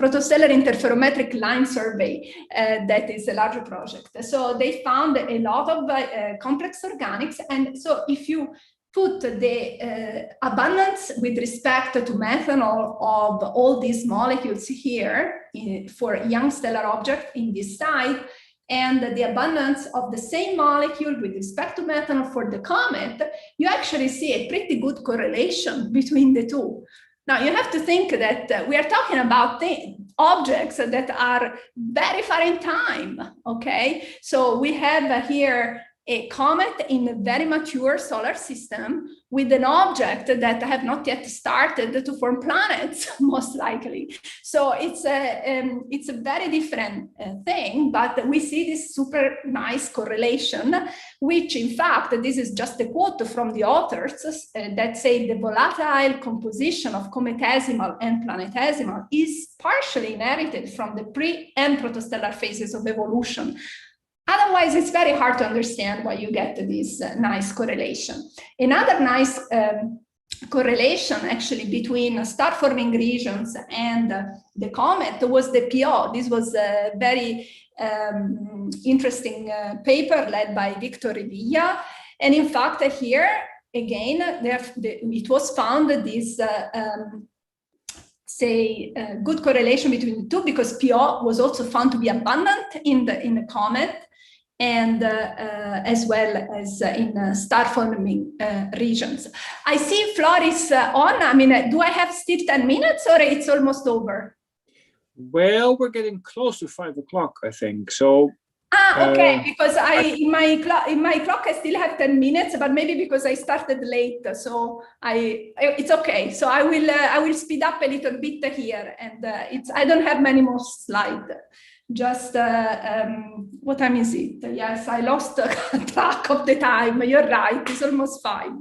Interferometric Line Survey. That is a larger project. So they found a lot of complex organics, and so if you put the abundance with respect to methanol of all these molecules here for young stellar object in this side, and the abundance of the same molecule with respect to methanol for the comet, you actually see a pretty good correlation between the two. Now you have to think that we are talking about objects that are very far in time, okay? So we have here a comet in a very mature solar system with an object that have not yet started to form planets, most likely. So it's a very different thing, but we see this super nice correlation, which in fact, this is just a quote from the authors that say the volatile composition of cometesimal and planetesimal is partially inherited from the pre- and protostellar phases of evolution. Otherwise, it's very hard to understand why you get this nice correlation. Another nice correlation actually between star-forming regions and the comet was the PO. This was a very interesting paper led by Victor Revilla. And in fact, here, again, it was found that this good correlation between the two, because PO was also found to be abundant in the comet, and as well as in star-forming regions. I see Floris on. I mean, do I have still 10 minutes or it's almost over? Well, we're getting close to 5 o'clock, I think. So. Okay, because in my clock I still have 10 minutes, but maybe because I started late, so it's okay. So I will speed up a little bit here, and I don't have many more slides. Just what time is it? Yes, I lost track of the time. You're right, it's almost 5.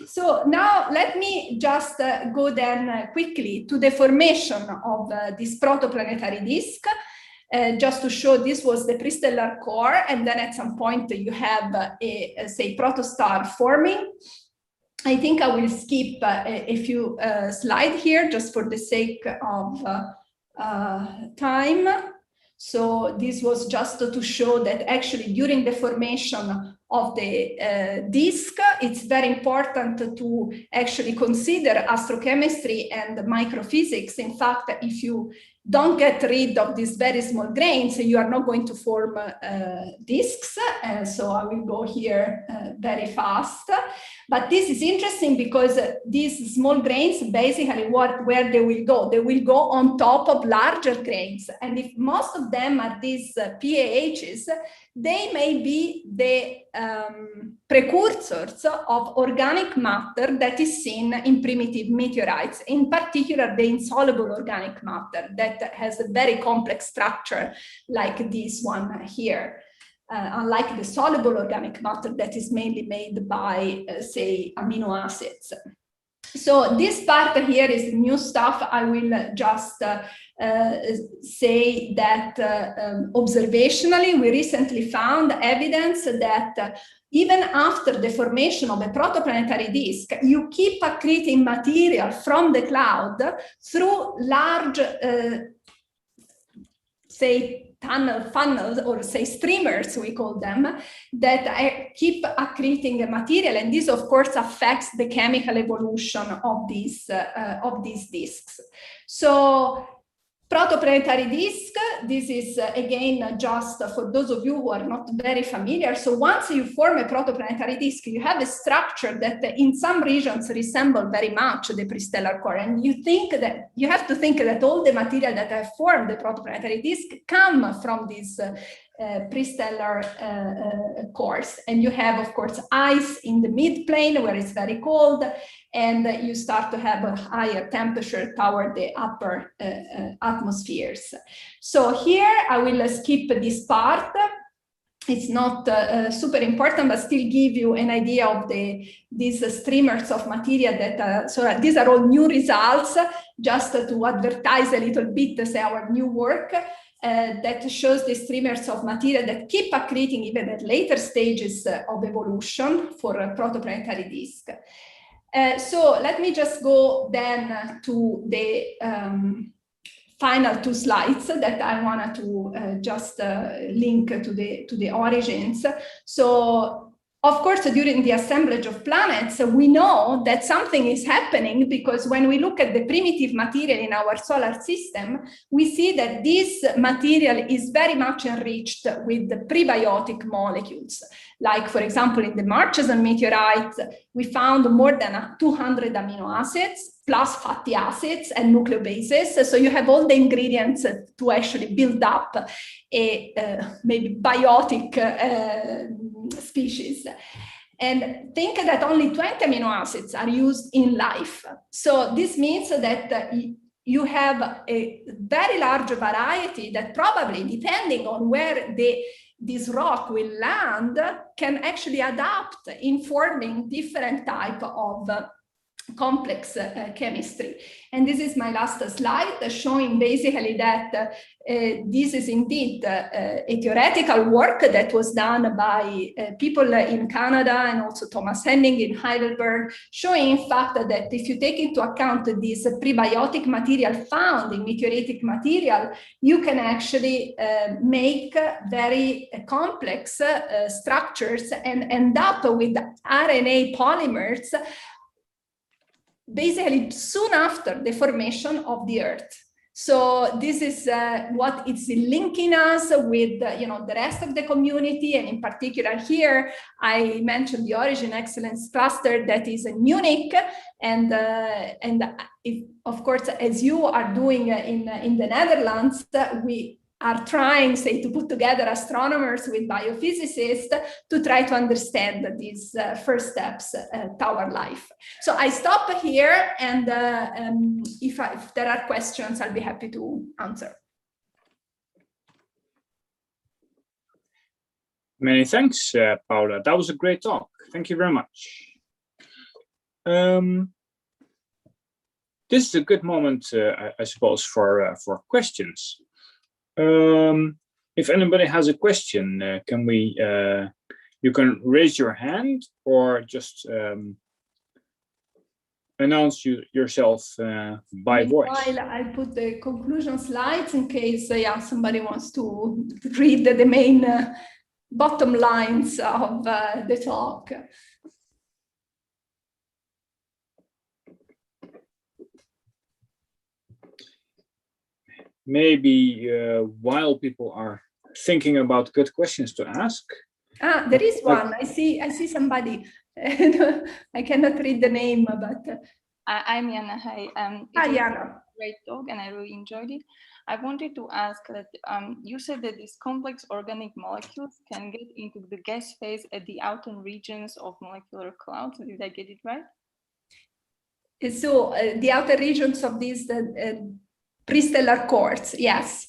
So now let me just go then quickly to the formation of this protoplanetary disk. Just to show this was the prestellar core, and then at some point you have say protostar forming. I think I will skip a few slides here just for the sake of time. So this was just to show that actually during the formation of the disk, it's very important to actually consider astrochemistry and microphysics. In fact, if you don't get rid of these very small grains, you are not going to form disks. So I will go here very fast. But this is interesting because these small grains, basically where they will go? They will go on top of larger grains. And if most of them are these PAHs, they may be the precursors of organic matter that is seen in primitive meteorites, in particular the insoluble organic matter that has a very complex structure like this one here, unlike the soluble organic matter that is mainly made by, say, amino acids. So this part here is new stuff. I will just say that observationally, we recently found evidence that even after the formation of a protoplanetary disk, you keep accreting material from the cloud through large, say, funnels, or say streamers, we call them, that keep accreting the material, and this of course affects the chemical evolution of these disks. So protoplanetary disk, this is again just for those of you who are not very familiar. So once you form a protoplanetary disk, you have a structure that in some regions resemble very much the prestellar core, and you have to think that all the material that have formed the protoplanetary disk come from this prestellar cores. And you have, of course, ice in the mid-plane where it's very cold, and you start to have a higher temperature toward the upper atmospheres. So here I will skip this part. It's not super important, but still give you an idea of these streamers of material that, so these are all new results, just to advertise a little bit, say, our new work. That shows the streamers of material that keep accreting even at later stages of evolution for a protoplanetary disk. So let me just go then to the final 2 slides that I wanted to just link to the origins. So of course, during the assemblage of planets, we know that something is happening, because when we look at the primitive material in our solar system, we see that this material is very much enriched with the prebiotic molecules. Like, for example, in the Murchison meteorites, we found more than 200 amino acids, plus fatty acids and nucleobases. So you have all the ingredients to actually build up a maybe biotic species. And think that only 20 amino acids are used in life. So this means that you have a very large variety that probably, depending on where this rock will land, can actually adapt in forming different type of complex chemistry. And this is my last slide, showing basically that this is indeed a theoretical work that was done by people in Canada and also Thomas Henning in Heidelberg, showing in fact that if you take into account this prebiotic material found in meteoritic material, you can actually make very complex structures and end up with RNA polymers basically soon after the formation of the Earth. So this is what is linking us with the rest of the community, and in particular here I mentioned the Origin Excellence Cluster that is in Munich, and if, of course, as you are doing in the Netherlands, we are trying, say, to put together astronomers with biophysicists to try to understand these first steps toward life. So I stop here, and if there are questions, I'll be happy to answer. Many thanks, Paola. That was a great talk. Thank you very much. This is a good moment, I suppose, for questions. If anybody has a question, you can raise your hand or just announce yourself by voice. While I put the conclusion slides in case somebody wants to read the main bottom lines of the talk. Maybe while people are thinking about good questions to ask. There is one. I see somebody. I cannot read the name, but I'm Yana. Hi. Yana. Great talk, and I really enjoyed it. I wanted to ask that you said that these complex organic molecules can get into the gas phase at the outer regions of molecular clouds. Did I get it right? So the outer regions of these prestellar cores, yes.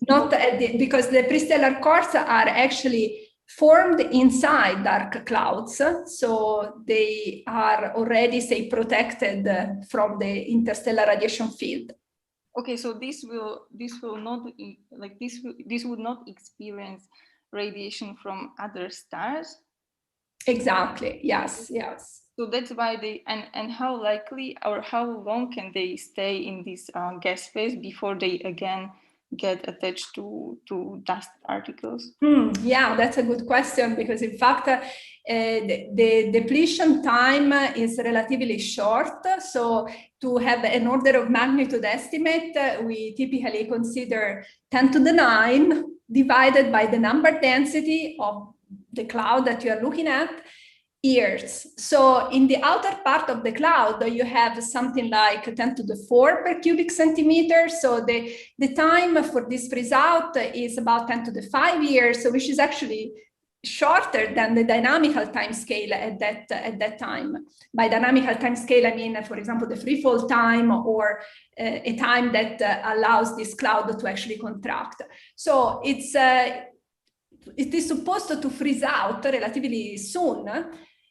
Not because the prestellar cores are actually formed inside dark clouds, so they are already, say, protected from the interstellar radiation field. Okay, so this would not experience radiation from other stars. Exactly. Yes. Yes. So that's why they and how likely or how long can they stay in this gas phase before they again get attached to dust particles? Yeah, that's a good question, because in fact the depletion time is relatively short. So to have an order of magnitude estimate, we typically consider 10 to the 9 divided by the number density of the cloud that you are looking at, years. So in the outer part of the cloud, you have something like 10 to the 4 per cubic centimeter. So the time for this freeze out is about 10 to the 5 years, which is actually shorter than the dynamical time scale at that time. By dynamical time scale, I mean, for example, the free fall time, or a time that allows this cloud to actually contract. So it is supposed to freeze out relatively soon.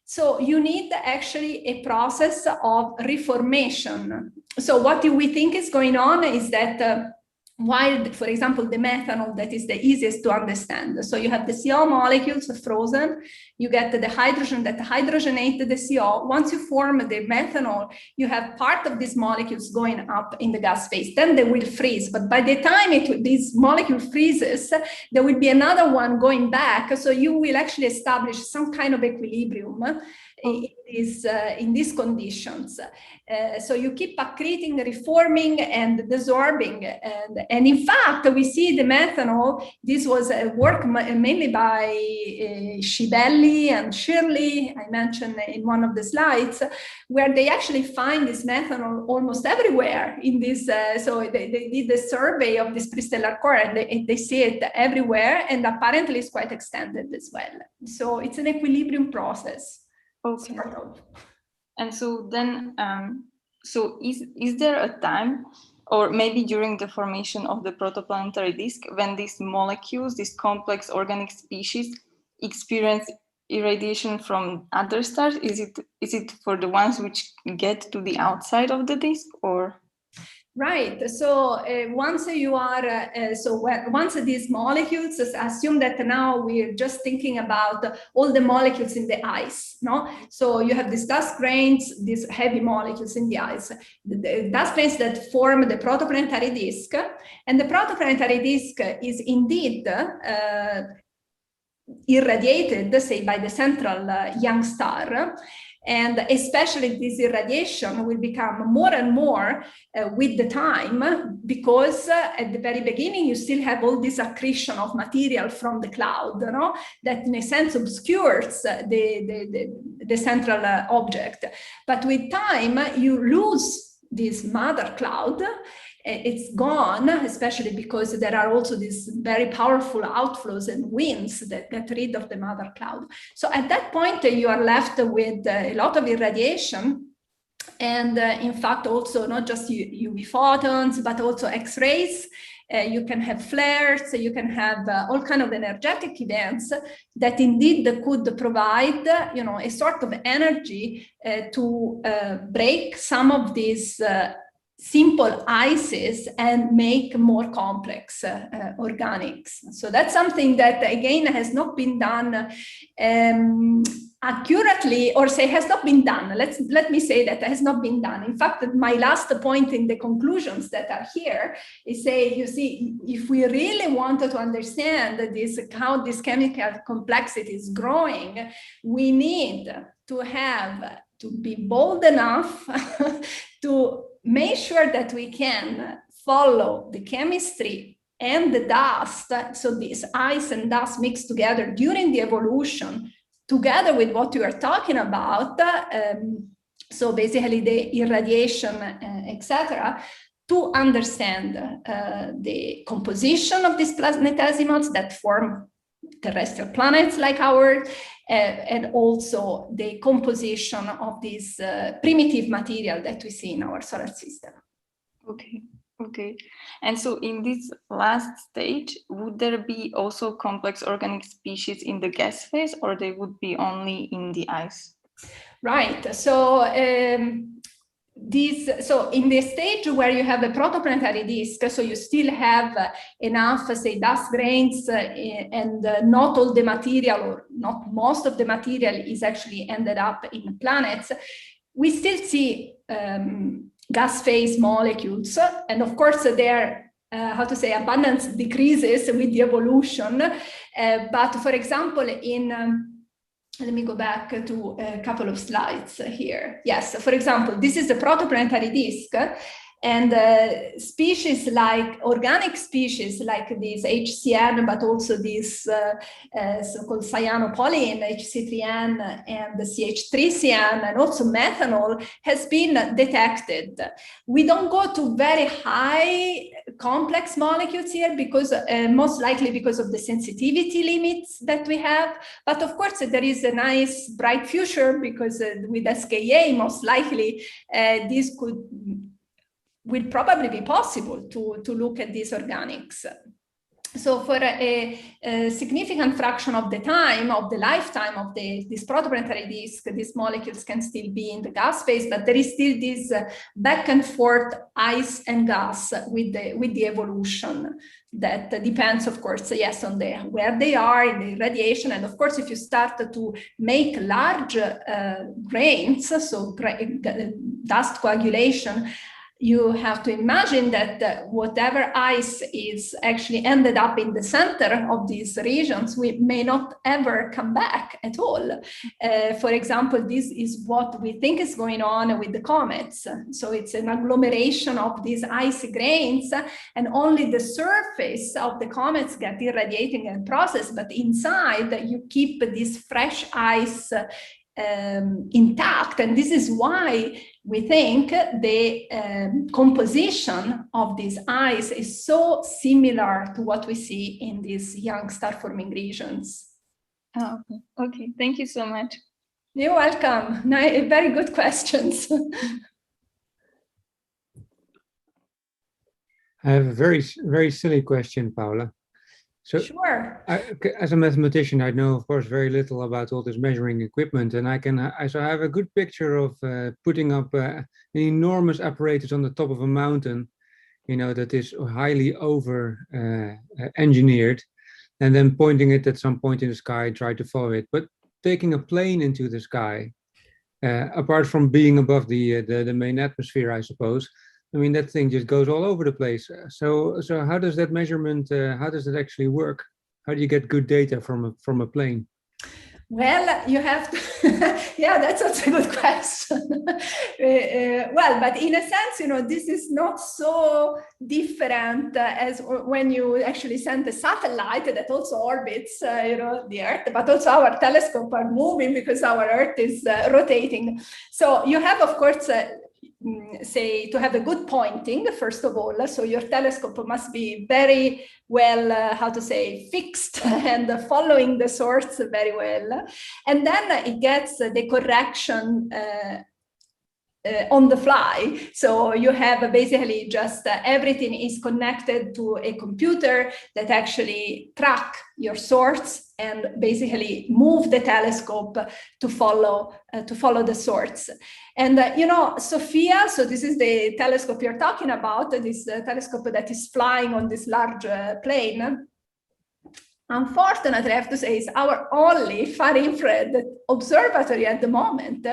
So you need actually a process of reformation. So what we think is going on is that while, for example, the methanol, that is the easiest to understand. So you have the CO molecules frozen, you get the hydrogen that hydrogenate the CO. Once you form the methanol, you have part of these molecules going up in the gas phase. Then they will freeze. But by the time this molecule freezes, there will be another one going back. So you will actually establish some kind of equilibrium in these conditions. So you keep accreting, reforming, and desorbing. And in fact, we see the methanol, this was a work mainly by Schibelli and Shirley, I mentioned in one of the slides, where they actually find this methanol almost everywhere in this. So they did the survey of this prestellar core, and they see it everywhere, and apparently it's quite extended as well. So it's an equilibrium process. Okay. Sort of. And so then, so is there a time, or maybe during the formation of the protoplanetary disk, when these molecules, these complex organic species, experience irradiation from other stars? Is it for the ones which get to the outside of the disk, or? Right. So once you are, once these molecules, assume that now we're just thinking about all the molecules in the ice, no? So you have these dust grains, these heavy molecules in the ice, the dust grains that form the protoplanetary disk, and the protoplanetary disk is indeed irradiated, say, by the central young star. And especially this irradiation will become more and more with the time, because at the very beginning, you still have all this accretion of material from the cloud, you know, that in a sense obscures the central object. But with time, you lose this mother cloud. It's gone, especially because there are also these very powerful outflows and winds that get rid of the mother cloud. So at that point, you are left with a lot of irradiation. And in fact, also not just UV photons, but also X-rays. You can have flares, you can have all kinds of energetic events that indeed could provide, you know, a sort of energy to break some of these simple ices and make more complex organics. So that's something that, again, has not been done accurately, or say has not been done. Let me say that has not been done. In fact, my last point in the conclusions that are here is, say, you see, if we really wanted to understand this, how this chemical complexity is growing, we need to be bold enough to make sure that we can follow the chemistry and the dust, so this ice and dust mixed together during the evolution, together with what you are talking about, so basically the irradiation, etc., to understand the composition of these planetesimals that form terrestrial planets like ours, and also the composition of this primitive material that we see in our solar system. Okay. And so in this last stage, would there be also complex organic species in the gas phase, or they would be only in the ice? Right. So so in the stage where you have a protoplanetary disk, so you still have enough, say, dust grains, and not all the material, or not most of the material, is actually ended up in planets, we still see gas phase molecules, and of course their abundance decreases with the evolution. But for example, let me go back to a couple of slides here. Yes, so for example, this is the protoplanetary disk, and species like organic species like this HCN, but also this so-called cyanopolyene, HC3N, and the CH3CN, and also methanol has been detected. We don't go to very high complex molecules here, because most likely because of the sensitivity limits that we have. But of course, there is a nice bright future, because with SKA, most likely this will probably be possible to look at these organics. So for a significant fraction of the time, of the lifetime of this protoplanetary disk, these molecules can still be in the gas phase, but there is still this back and forth ice and gas with the evolution. That depends, of course, yes, on where they are in the radiation. And of course, if you start to make large grains, so dust coagulation, you have to imagine that whatever ice is actually ended up in the center of these regions, we may not ever come back at all. For example, this is what we think is going on with the comets. So it's an agglomeration of these icy grains, and only the surface of the comets get irradiating and processed, but inside you keep this fresh ice intact. And this is why we think the composition of this ice is so similar to what we see in these young star-forming regions. Oh, okay. Thank you so much. You're welcome. Very good questions. I have a very silly question, Paola. So, sure. As a mathematician, I know, of course, very little about all this measuring equipment, and I have a good picture of putting up an enormous apparatus on the top of a mountain, you know, that is highly engineered, and then pointing it at some point in the sky, try to follow it. But taking a plane into the sky, apart from being above the main atmosphere, I suppose, I mean, that thing just goes all over the place. So how does that measurement, how does it actually work? How do you get good data from a plane? Well, you have to, yeah, that's also a good question. Well, but in a sense, you know, this is not so different as when you actually send a satellite that also orbits, you know, the Earth, but also our telescope are moving because our Earth is rotating. So you have, of course, say, to have a good pointing, first of all, so your telescope must be very well, fixed and following the source very well. And then it gets the correction on the fly. So you have basically just everything is connected to a computer that actually track your source and basically move the telescope to follow the source. And you know, Sophia, so this is the telescope you're talking about, this telescope that is flying on this large plane. Unfortunately, I have to say, it's our only far-infrared observatory at the moment.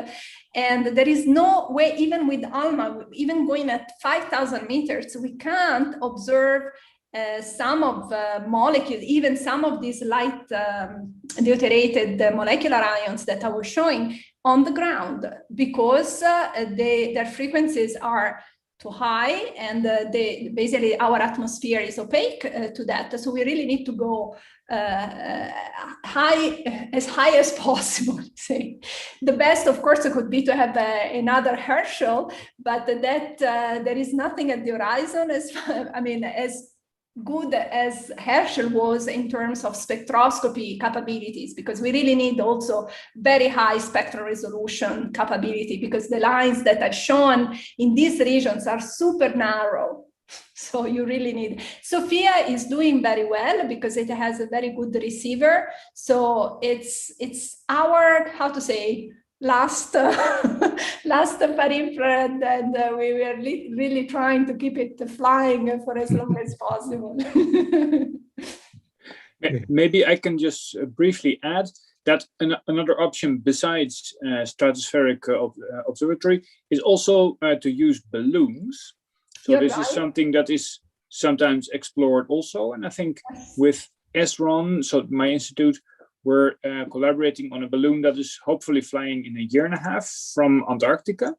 And there is no way, even with ALMA, even going at 5,000 meters, we can't observe some of molecules, even some of these light deuterated molecular ions that I was showing on the ground, because their frequencies are too high, and basically our atmosphere is opaque to that. So we really need to go as high as possible. Say, the best, of course, could be to have another Herschel, but that there is nothing at the horizon as good as Herschel was in terms of spectroscopy capabilities, because we really need also very high spectral resolution capability, because the lines that I've shown in these regions are super narrow. So you really need. Sophia is doing very well because it has a very good receiver. So it's our, last far-infrared, and we were really trying to keep it flying for as long as possible. Maybe I can just briefly add that another option besides stratospheric observatory is also to use balloons. So You're this right. is something that is sometimes explored also. And I think with ESRON, so my institute, we're collaborating on a balloon that is hopefully flying in a year and a half from Antarctica.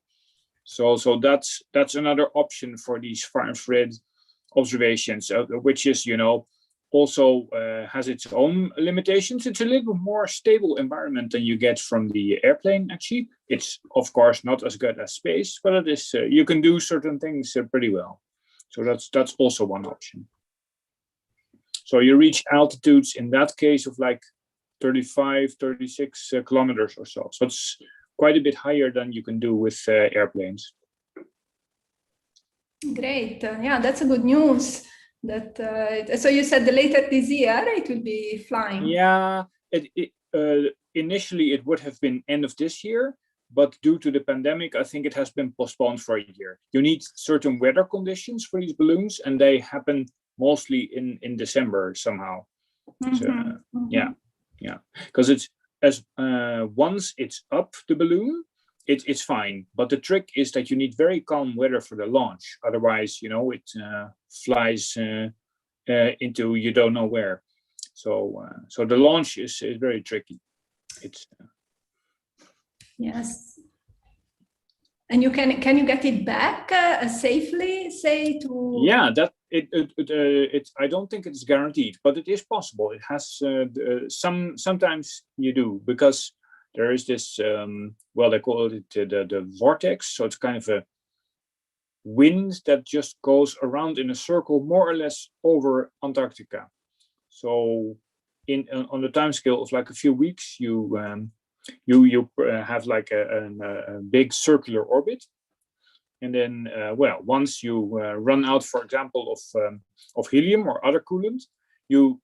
So that's another option for these far-infrared observations, which is, you know, also has its own limitations. It's a little more stable environment than you get from the airplane, actually. It's, of course, not as good as space, but it is, you can do certain things pretty well. So that's also one option. So you reach altitudes in that case of like 35, 36 kilometers or so. So it's quite a bit higher than you can do with airplanes. Great. Yeah, that's a good news. So you said later this year it will be flying. Yeah, initially it would have been end of this year, but due to the pandemic, I think it has been postponed for a year. You need certain weather conditions for these balloons, and they happen mostly in December somehow. So, yeah, because it's once it's up the balloon, it's fine. But the trick is that you need very calm weather for the launch. Otherwise, it flies into you don't know where. So the launch is very tricky. It's yes. And you can you get it back safely? Say to yeah, that it I don't think it's guaranteed, but it is possible. It has sometimes you do, because there is this well, they call it the vortex. So it's kind of a wind that just goes around in a circle more or less over Antarctica. So on the time scale of like a few weeks, you have like a big circular orbit, and then well, once you run out, for example, of helium or other coolant, you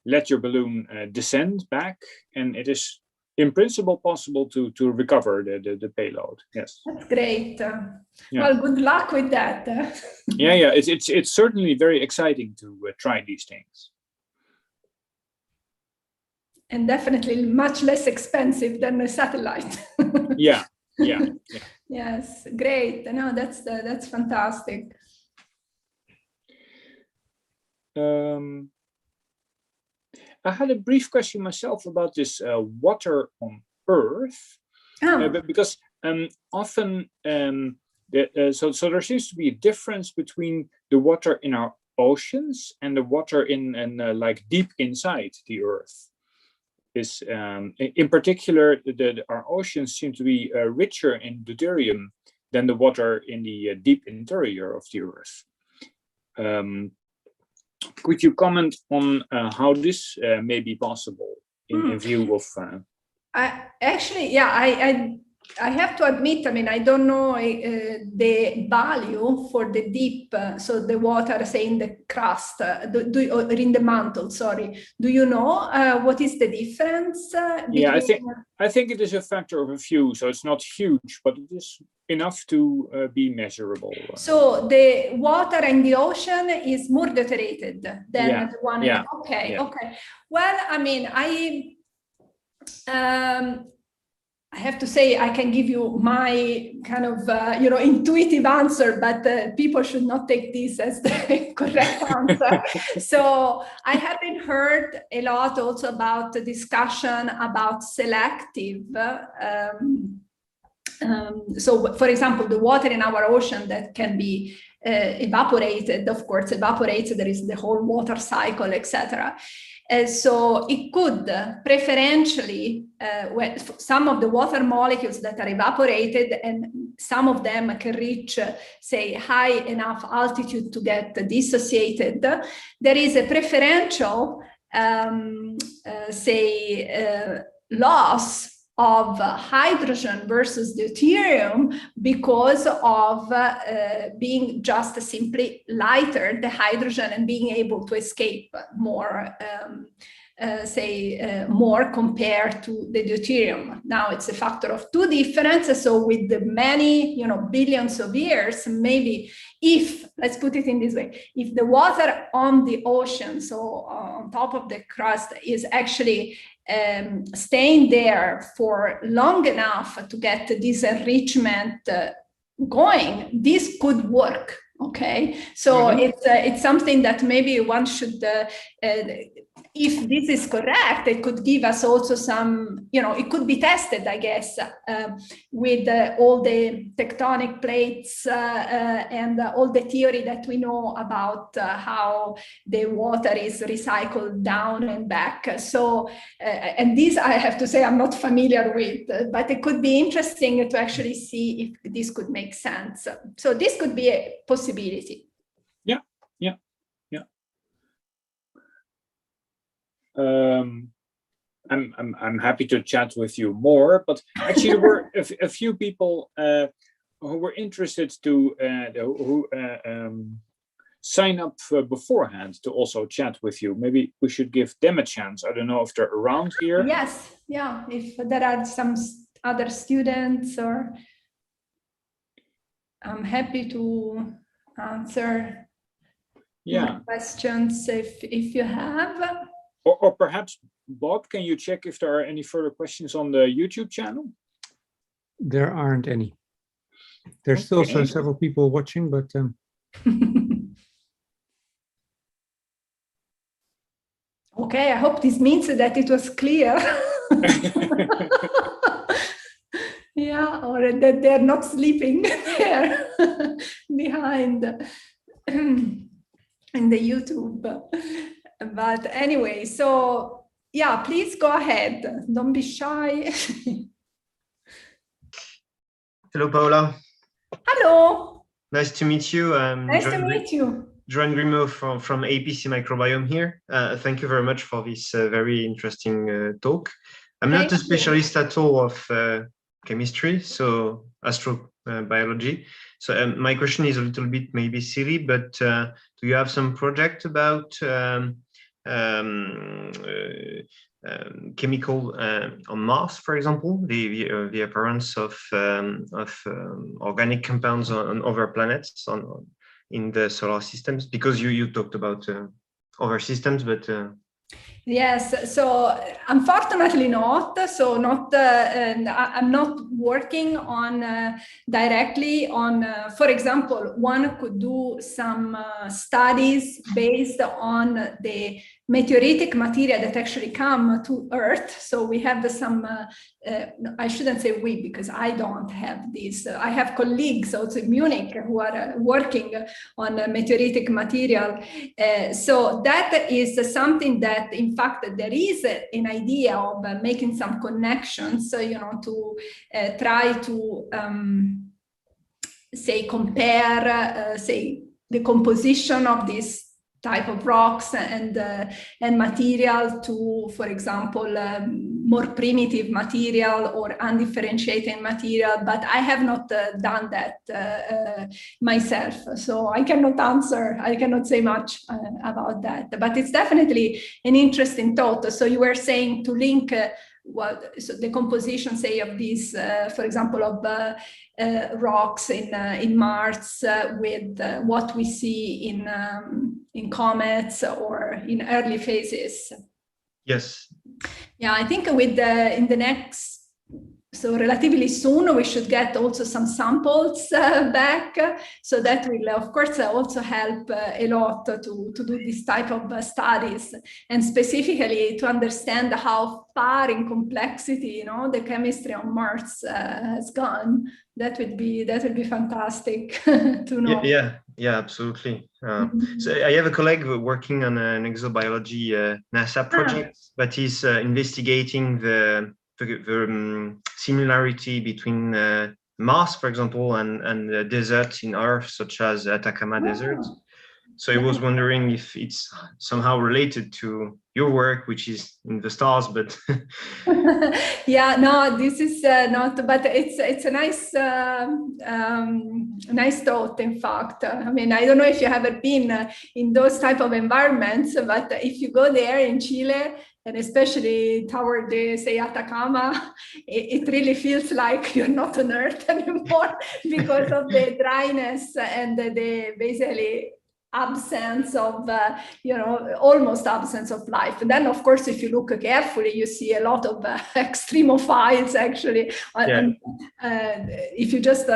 let your balloon descend back, and it is in principle possible to recover the payload. Yes, that's great. Yeah. Well, good luck with that. Yeah, it's certainly very exciting to try these things. And definitely much less expensive than a satellite. Yeah. Yes, great. No, that's fantastic. I had a brief question myself about this water on Earth, because often so there seems to be a difference between the water in our oceans and the water in like deep inside the Earth. Is in particular, our oceans seem to be richer in deuterium than the water in the deep interior of the Earth. Could you comment on how this may be possible in view of? I have to admit, I mean, I don't know the value for the deep, so the water, say, in the crust, or in the mantle, sorry. Do you know what is the difference? Yeah, I think it is a factor of a few, so it's not huge, but it is enough to be measurable. So the water in the ocean is more deuterated than the one in, okay. Well, I mean, I have to say, I can give you my kind of, intuitive answer, but people should not take this as the correct answer. So I haven't heard a lot also about the discussion about selective. So, for example, the water in our ocean that can be evaporated, of course, evaporates, there is the whole water cycle, etc. So it could preferentially, some of the water molecules that are evaporated, and some of them can reach, say, high enough altitude to get dissociated. There is a preferential, loss of hydrogen versus deuterium because of being just simply lighter, the hydrogen, and being able to escape more, more compared to the deuterium. Now it's a factor of 2 difference. So with the many, billions of years, maybe if, let's put it in this way, if the water on the ocean, so on top of the crust, is actually staying there for long enough to get this enrichment going, this could work. Okay, so it's something that maybe one should, if this is correct, it could give us also some, it could be tested, I guess, with all the tectonic plates and all the theory that we know about how the water is recycled down and back. So, and these I have to say I'm not familiar with, but it could be interesting to actually see if this could make sense. So this could be a possibility. I'm happy to chat with you more, but actually there were a few people who were interested to sign up beforehand to also chat with you. Maybe we should give them a chance. I don't know if they're around here. Yes, yeah, if there are some other students, or I'm happy to answer more questions if you have. Or perhaps, Bob, can you check if there are any further questions on the YouTube channel? There aren't any. There's still several people watching, but okay, I hope this means that it was clear. Yeah, or that they're not sleeping there behind in the YouTube. But anyway, so yeah, please go ahead. Don't be shy. Hello, Paola. Hello. Nice to meet you. Nice to meet you. Joan Grimaud from APC Microbiome here. Thank you very much for this very interesting talk. I'm not a specialist at all of chemistry, so astrobiology. So my question is a little bit maybe silly, but do you have some project about chemical on Mars, for example, the appearance of organic compounds on other planets in the solar systems? Because you talked about other systems, but yes, so unfortunately not. So not, I'm not working on directly on, for example, one could do some studies based on the meteoritic material that actually come to Earth. So we have some, I shouldn't say we, because I don't have this. I have colleagues also in Munich who are working on meteoritic material. So that is something that, in fact, there is an idea of making some connections, you know, to try to, say, compare, say, the composition of this type of rocks and material to, for example, more primitive material or undifferentiated material, but I have not done that myself, so I cannot answer, I cannot say much about that, but it's definitely an interesting thought. So you were saying to link so the composition, say, of these, for example, of rocks in Mars with what we see in comets or in early phases. yes. Yeah, I think with in the next, so relatively soon, we should get also some samples back. So that will, of course, also help a lot to do this type of studies, and specifically to understand how far in complexity, you know, the chemistry on Mars has gone. That would be fantastic to know. Yeah, absolutely. So I have a colleague working on an exobiology NASA project, but he's investigating the similarity between Mars, for example, and deserts in Earth, such as Atacama Desert. So I was wondering if it's somehow related to your work, which is in the stars, but yeah, no, this is not, but it's a nice nice thought, in fact. I mean, I don't know if you have been in those type of environments, but if you go there in Chile, and especially toward the, say, Atacama, it really feels like you're not on Earth anymore because of the dryness and the basically absence of, you know, almost absence of life. And then, of course, if you look carefully, you see a lot of extremophiles, actually, if you just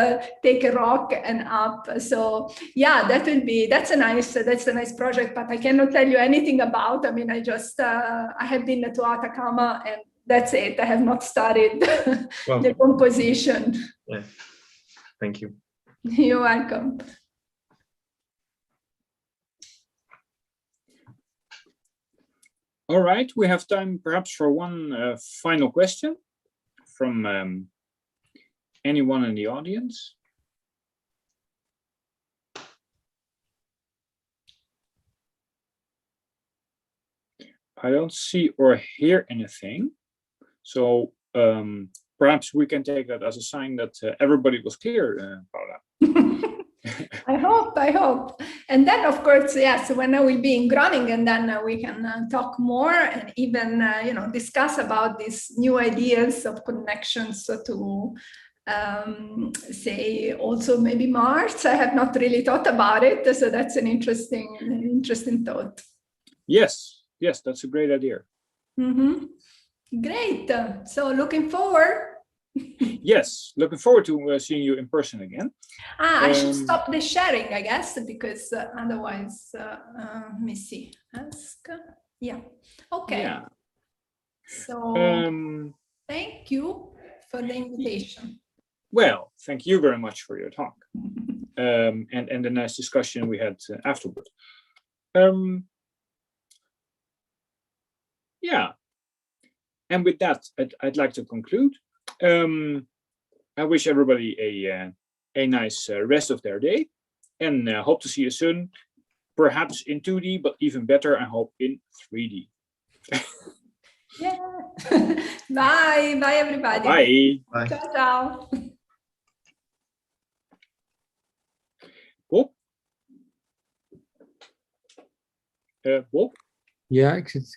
take a rock and up. So yeah, that's a nice project, but I cannot tell you anything about. I mean, I just, I have been to Atacama and that's it. I have not studied the composition. Yeah, thank you. You're welcome. All right, we have time perhaps for one final question from anyone in the audience. I don't see or hear anything. So perhaps we can take that as a sign that everybody was clear, Paola. I hope. And then, of course, yes, when I will be in Groningen, then we can talk more and even, discuss about these new ideas of connections to, say, also maybe Mars. I have not really thought about it, so that's an interesting thought. Yes, that's a great idea. Mm-hmm. Great. So looking forward. Yes, looking forward to seeing you in person again. I should stop the sharing, I guess, because otherwise, let me see. Ask. Yeah. Okay. Yeah. So thank you for the invitation. Well, thank you very much for your talk and the nice discussion we had afterward. Yeah. And with that, I'd like to conclude. I wish everybody a nice rest of their day, and hope to see you soon, perhaps in 2D, but even better, I hope in 3D. Yeah. Bye everybody. Bye. Ciao, ciao. Bob? Bob? Ja, ik zit